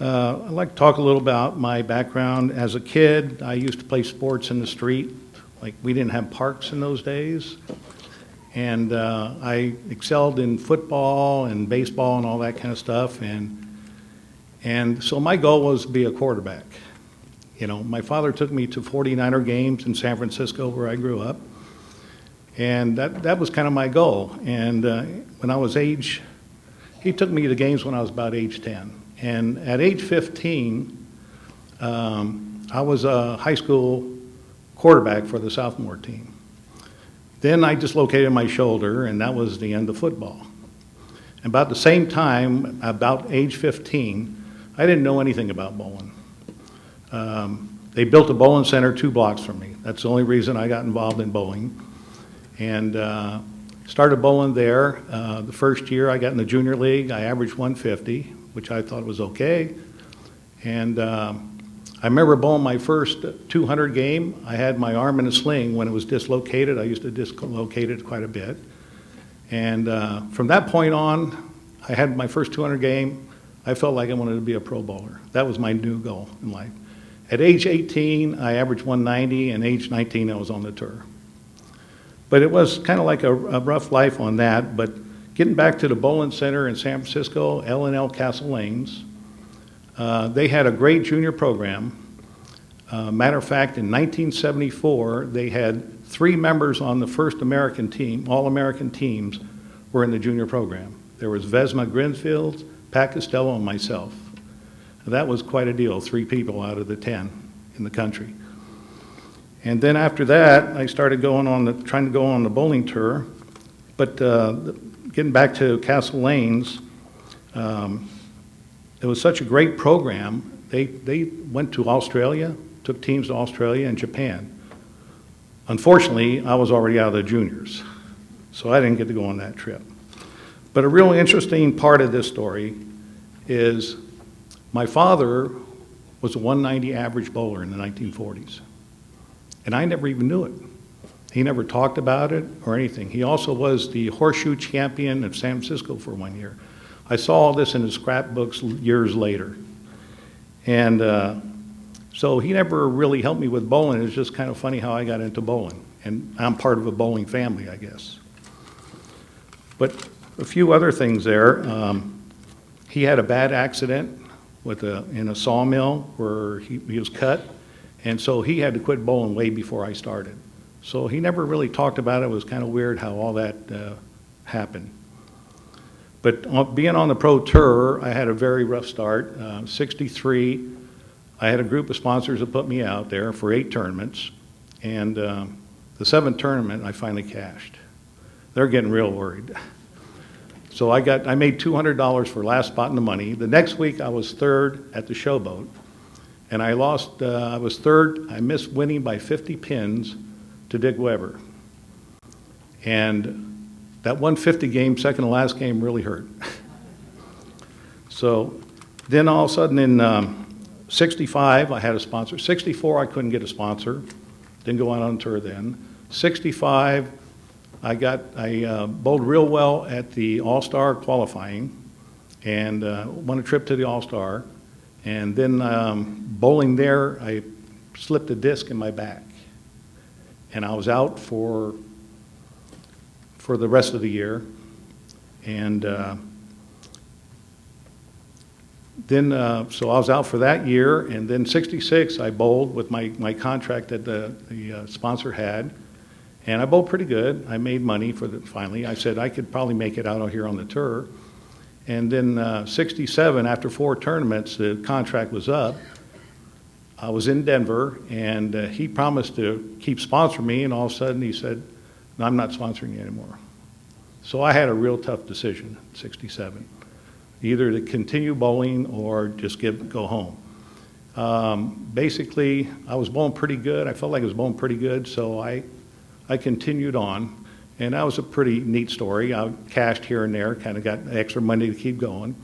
I'd like to talk a little about my background. As a kid, I used to play sports in the street. Like, we didn't have parks in those days. And I excelled in football and baseball and all that kind of stuff. And so my goal was to be a quarterback. My father took me to 49er games in San Francisco where I grew up. And that was kind of my goal. And when I was he took me to games when I was about age 10. And at age 15, I was a high school quarterback for the sophomore team. Then I dislocated my shoulder, and that was the end of football. About the same time, about age 15, I didn't know anything about bowling. They built a bowling center 2 blocks from me. That's the only reason I got involved in bowling. And started bowling there. The first year I got in the junior league, I averaged 150, which I thought was okay. And I remember bowling my first 200 game. I had my arm in a sling when it was dislocated. I used to dislocate it quite a bit. And from that point on, I had my first 200 game. I felt like I wanted to be a pro bowler. That was my new goal in life. At age 18, I averaged 190, and age 19, I was on the tour. But it was kind of like a rough life on that. But getting back to the bowling center in San Francisco, L&L Castle Lanes, they had a great junior program. Matter of fact, in 1974, they had 3 members on the first American team, all-American teams, were in the junior program. There was Vesma Grinfield, Pat Costello, and myself. That was quite a deal, 3 people out of the 10 in the country. And then after that, I started trying to go on the bowling tour. But getting back to Castle Lanes, it was such a great program. They went to Australia, took teams to Australia and Japan. Unfortunately, I was already out of the juniors, so I didn't get to go on that trip. But a real interesting part of this story is my father was a 190 average bowler in the 1940s, and I never even knew it. He never talked about it or anything. He also was the horseshoe champion of San Francisco for 1 year. I saw all this in his scrapbooks years later. And So he never really helped me with bowling. It was just kind of funny how I got into bowling. And I'm part of a bowling family, I guess. But a few other things there. He had a bad accident in a sawmill where he was cut. And so he had to quit bowling way before I started. So he never really talked about it. It was kind of weird how all that happened. But being on the pro tour, I had a very rough start. 63, I had a group of sponsors that put me out there for 8 tournaments. And the 7th tournament, I finally cashed. They're getting real worried. So I made $200 for last spot in the money. The next week, I was 3rd at the showboat. And I lost, I was 3rd. I missed winning by 50 pins to Dick Weber. And that 150 game, second to last game, really hurt. So then all of a sudden in 65, I had a sponsor. 64, I couldn't get a sponsor. Didn't go out on tour then. 65, I bowled real well at the All-Star qualifying and won a trip to the All-Star. And then bowling there, I slipped a disc in my back. And I was out for the rest of the year. And so I was out for that year. And then 66, I bowled with my contract that the sponsor had. And I bowled pretty good. I made money finally. I said I could probably make it out here on the tour. And then 67, after 4 tournaments, the contract was up. I was in Denver, and he promised to keep sponsoring me, and all of a sudden he said, no, I'm not sponsoring you anymore. So I had a real tough decision, 67. Either to continue bowling or just go home. Basically, I was bowling pretty good. I felt like I was bowling pretty good, so I continued on. And that was a pretty neat story. I cashed here and there, kind of got extra money to keep going.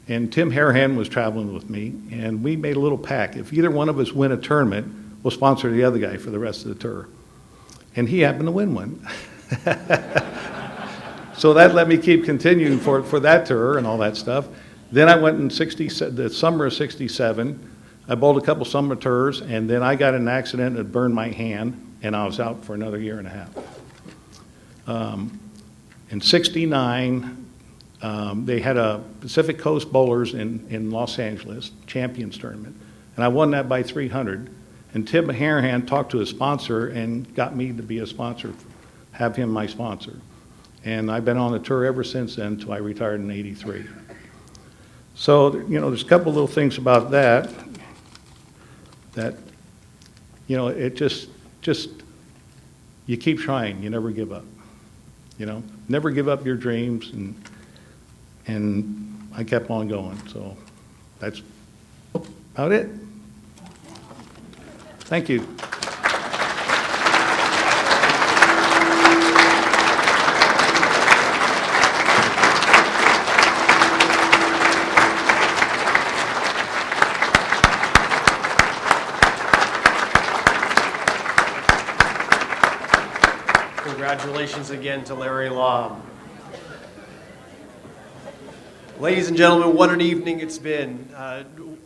And Tim Harahan was traveling with me, and we made a little pact. If either one of us win a tournament, we'll sponsor the other guy for the rest of the tour. And he happened to win one. So that let me keep continuing for that tour and all that stuff. Then I went in the summer of 67. I bowled a couple summer tours, and then I got in an accident that burned my hand, and I was out for another year and a half. In 69, they had a Pacific Coast Bowlers in Los Angeles, Champions Tournament, and I won that by 300. And Tim Harahan talked to his sponsor and got me to be a sponsor, have him my sponsor. And I've been on the tour ever since then until I retired in 83. So, there's a couple little things about that, it just you keep trying, you never give up. Never give up your dreams, and I kept on going. So that's about it. Thank you. Congratulations again to Larry Laub. Ladies and gentlemen, what an evening it's been.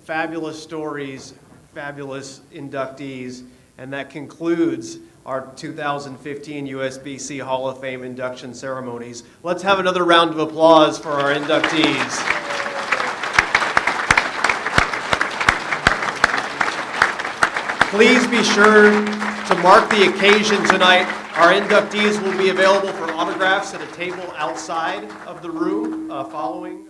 Fabulous stories, fabulous inductees, and that concludes our 2015 USBC Hall of Fame induction ceremonies. Let's have another round of applause for our inductees. Please be sure to mark the occasion tonight. Our inductees will be available for autographs at a table outside of the room following.